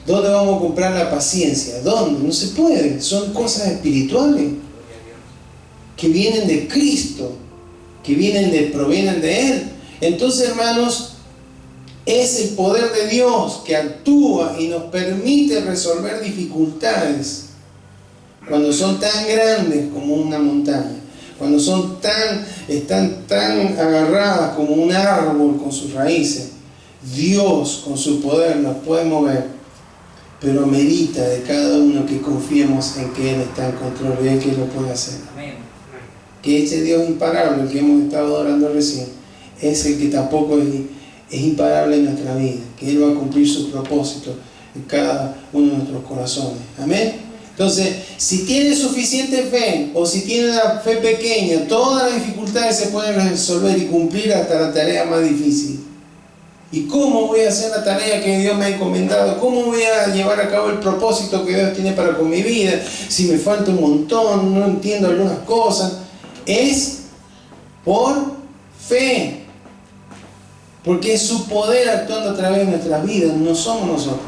Speaker 1: ¿Dónde vamos a comprar la paciencia? ¿Dónde? No se puede. Son cosas espirituales que vienen de Cristo, que provienen de Él. Entonces, hermanos, es el poder de Dios que actúa y nos permite resolver dificultades cuando son tan grandes como una montaña, cuando están tan agarradas como un árbol con sus raíces. Dios con su poder nos puede mover, pero medita de cada uno que confiemos en que Él está en control y que Él lo puede hacer.
Speaker 2: Amén.
Speaker 1: Que ese Dios imparable, el que hemos estado adorando recién, es el que tampoco es imparable en nuestra vida, que Él va a cumplir su propósito en cada uno de nuestros corazones. Amén. Entonces, si tiene suficiente fe o si tiene una fe pequeña, todas las dificultades se pueden resolver y cumplir hasta la tarea más difícil. ¿Y cómo voy a hacer la tarea que Dios me ha encomendado? ¿Cómo voy a llevar a cabo el propósito que Dios tiene para con mi vida? Si me falta un montón, no entiendo algunas cosas. Es por fe. Porque es su poder actuando a través de nuestras vidas, no somos nosotros.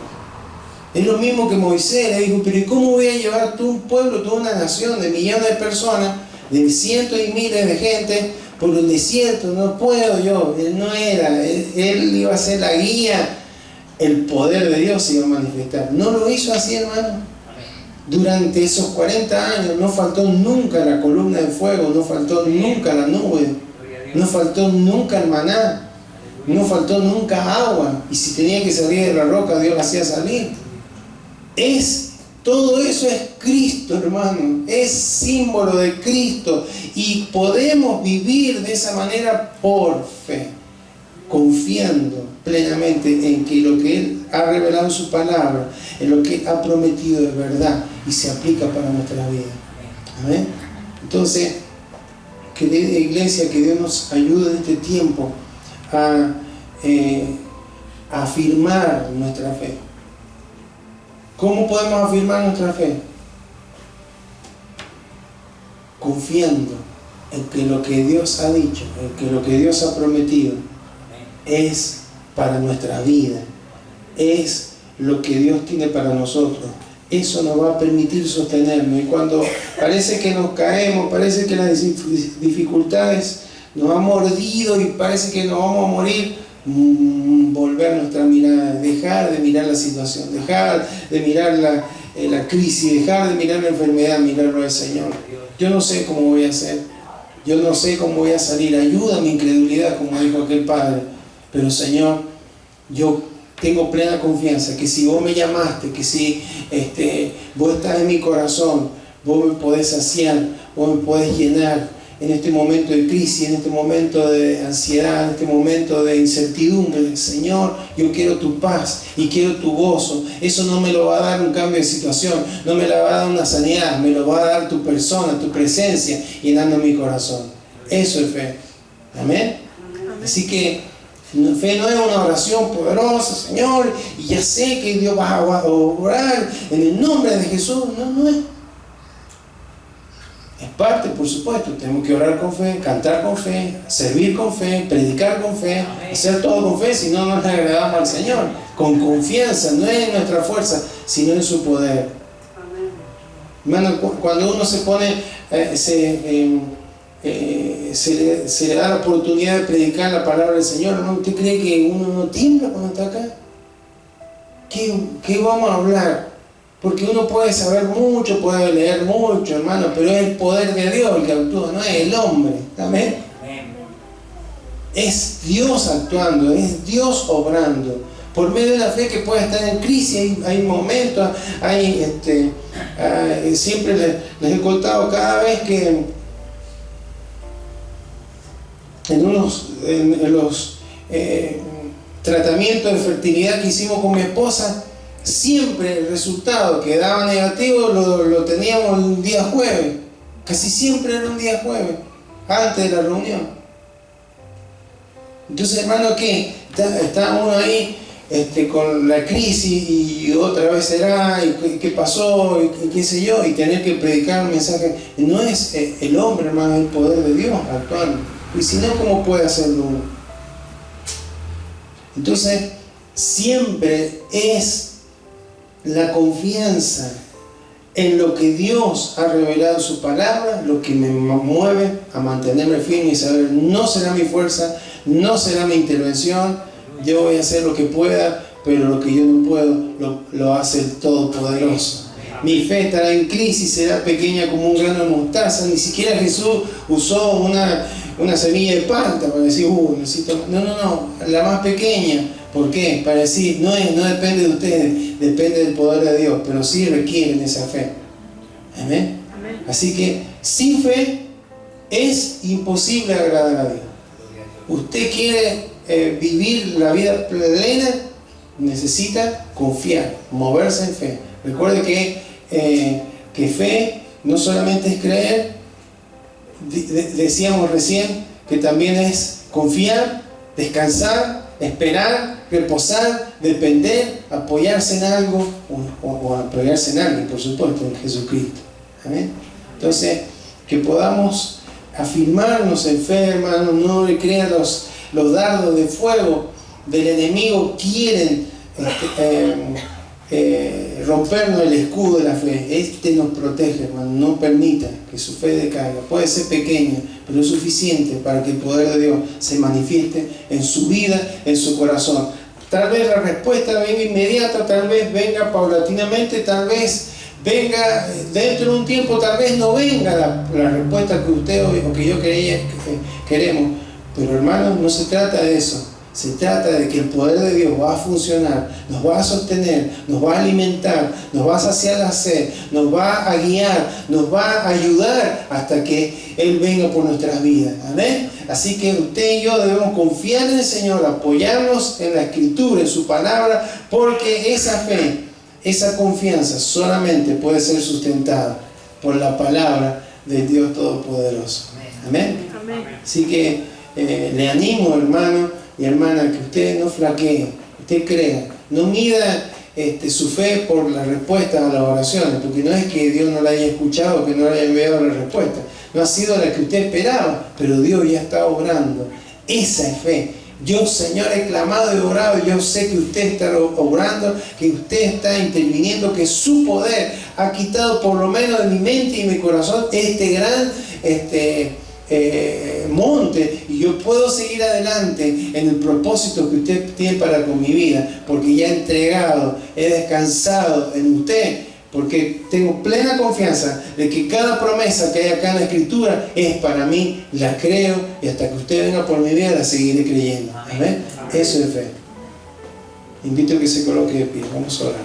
Speaker 1: Es lo mismo que Moisés le dijo, pero ¿y cómo voy a llevar tú un pueblo, toda una nación de millones de personas, de cientos y miles de gente, por el desierto? No puedo yo. Él no era, él iba a ser la guía, el poder de Dios se iba a manifestar. No lo hizo así, hermano. Durante esos 40 años no faltó nunca la columna de fuego, no faltó nunca la nube, no faltó nunca el maná, no faltó nunca agua. Y si tenía que salir de la roca, Dios la hacía salir. Todo eso es Cristo, hermano. Es símbolo de Cristo. Y podemos vivir de esa manera por fe, confiando plenamente en que lo que Él ha revelado en su palabra, en lo que Él ha prometido es verdad y se aplica para nuestra vida. Amén. Entonces, querida iglesia, que Dios nos ayude en este tiempo a afirmar nuestra fe. ¿Cómo podemos afirmar nuestra fe? Confiando en que lo que Dios ha dicho, en que lo que Dios ha prometido es para nuestra vida, es lo que Dios tiene para nosotros. Eso nos va a permitir sostenernos. Y cuando parece que nos caemos, parece que las dificultades nos han mordido y parece que nos vamos a morir, volver nuestra mirada, dejar de mirar la situación, dejar de mirar la crisis, dejar de mirar la enfermedad, mirarlo al Señor. Yo no sé cómo voy a hacer, yo no sé cómo voy a salir, ayuda a mi incredulidad, como dijo aquel padre, pero Señor, yo tengo plena confianza que si vos me llamaste, que si vos estás en mi corazón, vos me podés saciar, vos me podés llenar en este momento de crisis, en este momento de ansiedad, en este momento de incertidumbre. Señor, yo quiero tu paz y quiero tu gozo. Eso no me lo va a dar un cambio de situación, no me la va a dar una sanidad, me lo va a dar tu persona, tu presencia, llenando mi corazón. Eso es fe. Amén. Así que fe no es una oración poderosa, Señor, y ya sé que Dios va a obrar en el nombre de Jesús. No es. Es parte, por supuesto. Tenemos que orar con fe, cantar con fe, servir con fe, predicar con fe, hacer todo con fe, si no, no le agradamos al Señor. Con confianza, no es en nuestra fuerza, sino en su poder. Hermano, cuando uno se pone, se le da la oportunidad de predicar la palabra del Señor, hermano, ¿usted cree que uno no tiembla cuando está acá? ¿Qué vamos a hablar? Porque uno puede saber mucho, puede leer mucho, hermano, pero es el poder de Dios el que actúa, no es el hombre. ¿Amén? Es Dios actuando, es Dios obrando. Por medio de la fe que puede estar en crisis, hay momentos, siempre les he contado cada vez que en los tratamientos de fertilidad que hicimos con mi esposa, siempre el resultado que daba negativo lo teníamos un día jueves. Casi siempre era un día jueves, antes de la reunión. Entonces, hermano, ¿qué? Está uno ahí con la crisis y otra vez será, y qué pasó, y qué sé yo, y tener que predicar un mensaje. No es el hombre, hermano, es el poder de Dios actuando. Y si no, ¿cómo puede hacerlo uno? Entonces, siempre es la confianza en lo que Dios ha revelado en su palabra lo que me mueve a mantenerme firme y saber, no será mi fuerza, no será mi intervención, yo voy a hacer lo que pueda, pero lo que yo no puedo lo hace el Todopoderoso. Mi fe estará en crisis, será pequeña como un grano de mostaza. Ni siquiera Jesús usó una semilla de palta para decir, necesito... No, la más pequeña. ¿Por qué? Para decir, no depende de ustedes, depende del poder de Dios, pero sí requieren esa fe. Amén. Así que sin fe es imposible agradar a Dios. Usted quiere vivir la vida plena, necesita confiar, moverse en fe. Recuerde que fe no solamente es creer, decíamos recién que también es confiar, descansar, esperar, reposar, depender, apoyarse en algo o apoyarse en alguien, por supuesto, en Jesucristo. ¿Amén? Entonces, que podamos afirmarnos en fe, hermanos, no le crean los dardos de fuego del enemigo, quieren rompernos el escudo de la fe. Este nos protege, hermano. No permita que su fe decaiga. Puede ser pequeña, pero es suficiente para que el poder de Dios se manifieste en su vida, en su corazón. Tal vez la respuesta venga inmediata, tal vez venga paulatinamente, tal vez venga dentro de un tiempo, tal vez no venga la respuesta que usted o que yo queremos. Pero hermanos, no se trata de eso. Se trata de que el poder de Dios va a funcionar, nos va a sostener, nos va a alimentar, nos va a saciar la sed, nos va a guiar, nos va a ayudar hasta que Él venga por nuestras vidas. Amén. Así que usted y yo debemos confiar en el Señor, apoyarnos en la Escritura, en su palabra, porque esa fe, esa confianza solamente puede ser sustentada por la palabra del Dios Todopoderoso. Amén.
Speaker 3: Amén.
Speaker 1: Así que le animo, hermano y hermana, que usted no flaquee, usted crea, no mida su fe por la respuesta a las oraciones, porque no es que Dios no la haya escuchado, que no le haya enviado la respuesta, no ha sido la que usted esperaba, pero Dios ya está obrando. Esa es fe. Yo, Señor, he clamado y orado, yo sé que usted está obrando, que usted está interviniendo, que su poder ha quitado por lo menos de mi mente y mi corazón este gran monte, y yo puedo seguir adelante en el propósito que usted tiene para con mi vida, porque ya he entregado, he descansado en usted, porque tengo plena confianza de que cada promesa que hay acá en la Escritura es para mí, la creo, y hasta que usted venga por mi vida la seguiré creyendo. Amén. Eso es fe. Invito a que se coloque de pie, vamos a orar.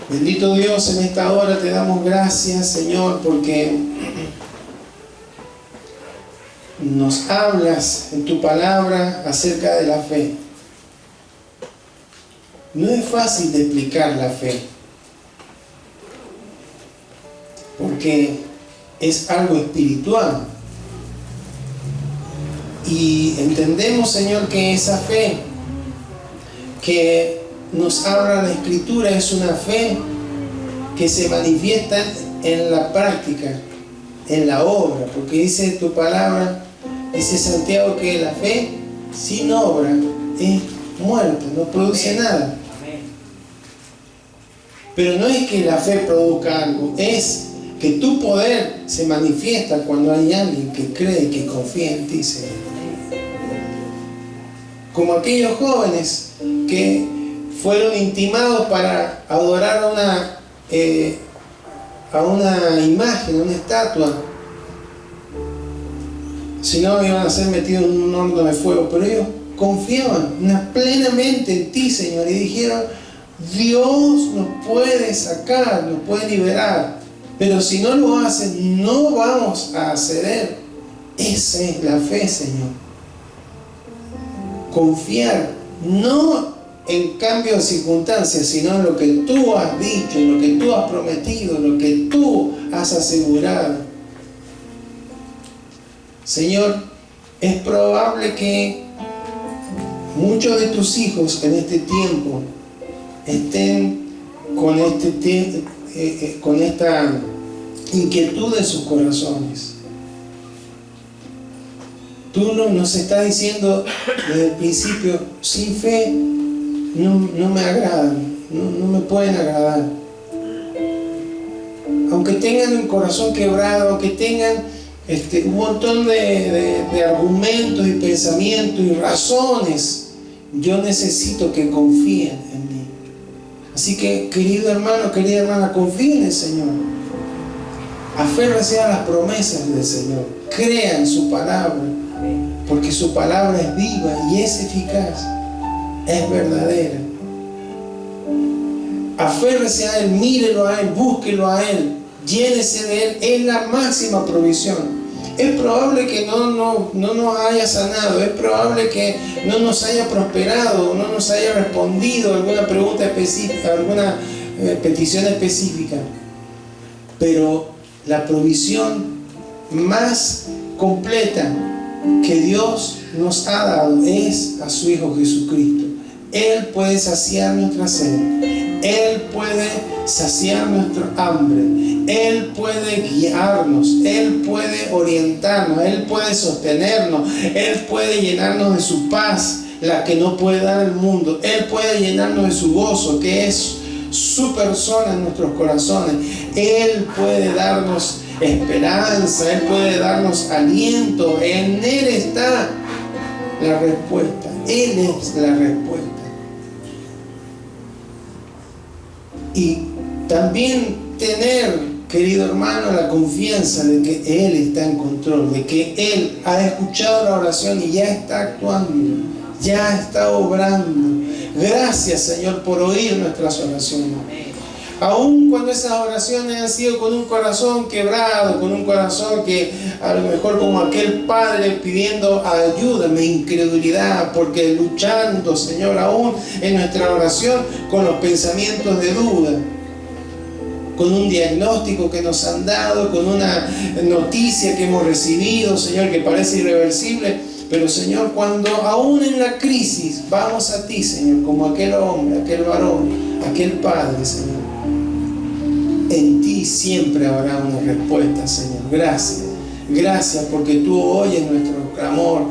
Speaker 1: Bendito Dios, en esta hora te damos gracias, Señor, porque nos hablas en tu palabra acerca de la fe. No es fácil de explicar la fe, porque es algo espiritual. Y entendemos, Señor, que esa fe que nos habla la Escritura es una fe que se manifiesta en la práctica, en la obra, porque dice tu palabra, dice Santiago, que la fe sin obra es muerta, no produce nada. Pero no es que la fe produzca algo, es que tu poder se manifiesta cuando hay alguien que cree, que confía en ti, Señor. Como aquellos jóvenes que fueron intimados para adorar a una imagen, a una estatua. Si no, iban a ser metidos en un horno de fuego. Pero ellos confiaban plenamente en ti, Señor, y dijeron: Dios nos puede sacar, nos puede liberar, pero si no lo hacen, no vamos a ceder. Esa es la fe, Señor. Confiar, no en cambio de circunstancias, sino en lo que tú has dicho, en lo que tú has prometido, en lo que tú has asegurado. Señor, Es probable que muchos de tus hijos en este tiempo estén con esta inquietud en sus corazones. Tú nos estás diciendo desde el principio, sin fe no me agradan, no me pueden agradar. Aunque tengan un corazón quebrado, aunque tengan un montón de argumentos y pensamientos y razones, yo necesito que confíen en mí. Así que, querido hermano, querida hermana, confíe en el Señor. Aférrese a las promesas del Señor. Crea en su palabra, porque su palabra es viva y es eficaz, es verdadera. Aférrese a Él, mírelo a Él, búsquelo a Él, llénese de Él, es la máxima provisión. Es probable que no nos haya sanado, es probable que no nos haya prosperado, no nos haya respondido alguna pregunta específica, alguna petición específica, pero la provisión más completa que Dios nos ha dado es a su Hijo Jesucristo. Él puede saciar nuestra sed, Él puede saciar nuestro hambre, Él puede guiarnos, Él puede orientarnos, Él puede sostenernos, Él puede llenarnos de su paz, la que no puede dar el mundo. Él puede llenarnos de su gozo, que es su persona en nuestros corazones. Él puede darnos esperanza, Él puede darnos aliento. En Él está la respuesta. Él es la respuesta. Y también tener, querido hermano, la confianza de que Él está en control, de que Él ha escuchado la oración y ya está actuando, ya está obrando. Gracias, Señor, por oír nuestras oraciones. Aun cuando esas oraciones han sido con un corazón quebrado, con un corazón que a lo mejor como aquel padre pidiendo ayúdame, incredulidad, porque luchando, Señor, aún en nuestra oración con los pensamientos de duda, con un diagnóstico que nos han dado, con una noticia que hemos recibido, Señor, que parece irreversible. Pero, Señor, cuando aún en la crisis vamos a ti, Señor, como aquel hombre, aquel varón, aquel padre, Señor, en ti siempre habrá una respuesta, Señor. Gracias. Gracias porque tú oyes nuestro clamor.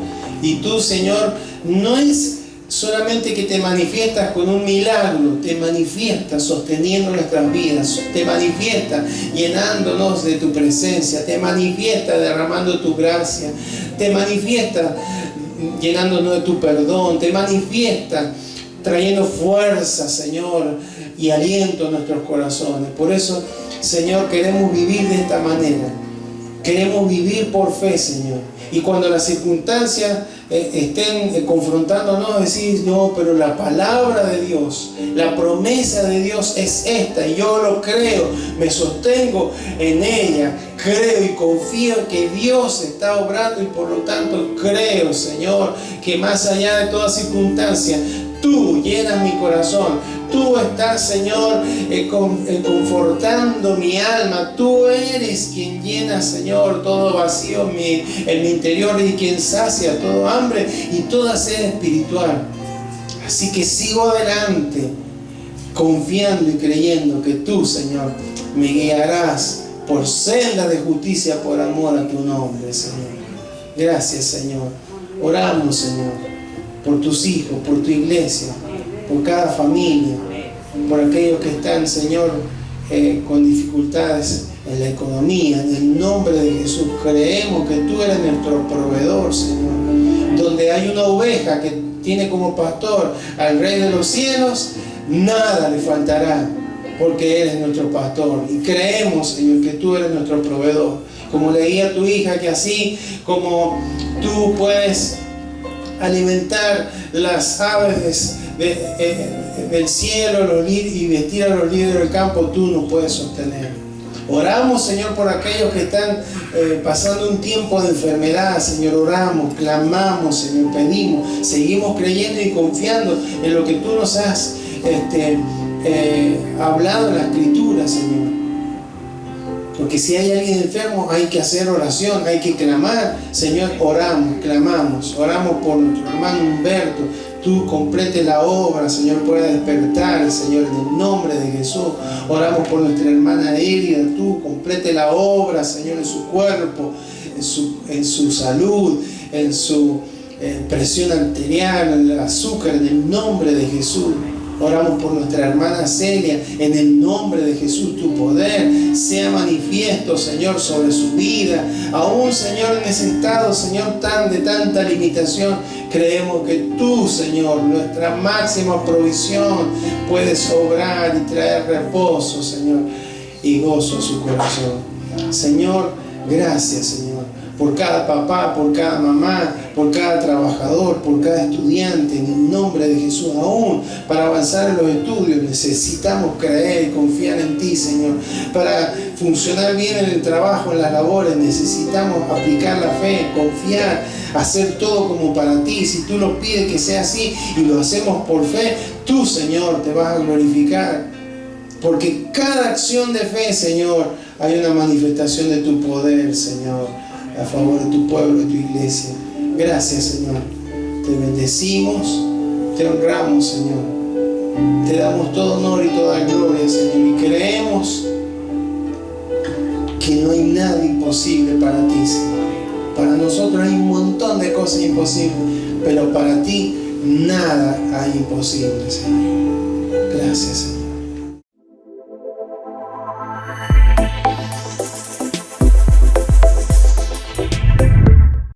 Speaker 1: Y tú, Señor, no es solamente que te manifiestas con un milagro, te manifiestas sosteniendo nuestras vidas, te manifiestas llenándonos de tu presencia, te manifiestas derramando tu gracia, te manifiestas llenándonos de tu perdón, te manifiestas trayendo fuerza, Señor, y aliento a nuestros corazones. Por eso, Señor, queremos vivir de esta manera. Queremos vivir por fe, Señor. Y cuando las circunstancias estén confrontándonos, decir, no, pero la palabra de Dios, la promesa de Dios es esta, y yo lo creo, me sostengo en ella, creo y confío que Dios está obrando, y por lo tanto creo, Señor, que más allá de toda circunstancia, tú llenas mi corazón, tú estás, Señor, confortando mi alma, tú eres quien llena, Señor, todo vacío en mi interior y quien sacia todo hambre y toda sed espiritual. Así que sigo adelante, confiando y creyendo que tú, Señor, me guiarás por senda de justicia por amor a tu nombre, Señor. Gracias, Señor. Oramos, Señor, por tus hijos, por tu iglesia, por cada familia, por aquellos que están, Señor, con dificultades en la economía. En el nombre de Jesús creemos que tú eres nuestro proveedor, Señor. Donde hay una oveja que tiene como pastor al Rey de los cielos, nada le faltará, porque eres nuestro pastor. Y creemos, Señor, que tú eres nuestro proveedor. Como leía tu hija, que así como tú puedes alimentar las aves del cielo y vestir a los líderes del campo, tú nos puedes sostener. Oramos, Señor, por aquellos que están pasando un tiempo de enfermedad, Señor. Oramos, clamamos, Señor, pedimos, seguimos creyendo y confiando en lo que tú nos has hablado en la Escritura, Señor. Porque si hay alguien enfermo, hay que hacer oración, hay que clamar. Señor, oramos, clamamos, oramos por nuestro hermano Humberto. Tú complete la obra, Señor, pueda despertar, Señor, en el nombre de Jesús. Oramos por nuestra hermana Elia. Tú complete la obra, Señor, en su cuerpo, en su salud, en su presión arterial, en el azúcar, en el nombre de Jesús. Oramos por nuestra hermana Celia, en el nombre de Jesús, tu poder sea manifiesto, Señor, sobre su vida. Aún, Señor, en ese estado, Señor, de tanta limitación, creemos que tú, Señor, nuestra máxima provisión, puedes obrar y traer reposo, Señor, y gozo a su corazón. Señor, gracias, Señor, por cada papá, por cada mamá, por cada trabajador, por cada estudiante, en el nombre de Jesús. Aún para avanzar en los estudios necesitamos creer y confiar en ti, Señor. Para funcionar bien en el trabajo, en las labores, necesitamos aplicar la fe, confiar, hacer todo como para ti. Si tú nos pides que sea así y lo hacemos por fe, tú, Señor, te vas a glorificar. Porque cada acción de fe, Señor, hay una manifestación de tu poder, Señor, a favor de tu pueblo, de tu iglesia. Gracias, Señor. Te bendecimos, te honramos, Señor. Te damos todo honor y toda gloria, Señor. Y creemos que no hay nada imposible para ti, Señor. Para nosotros hay un montón de cosas imposibles, pero para ti nada hay imposible, Señor. Gracias, Señor.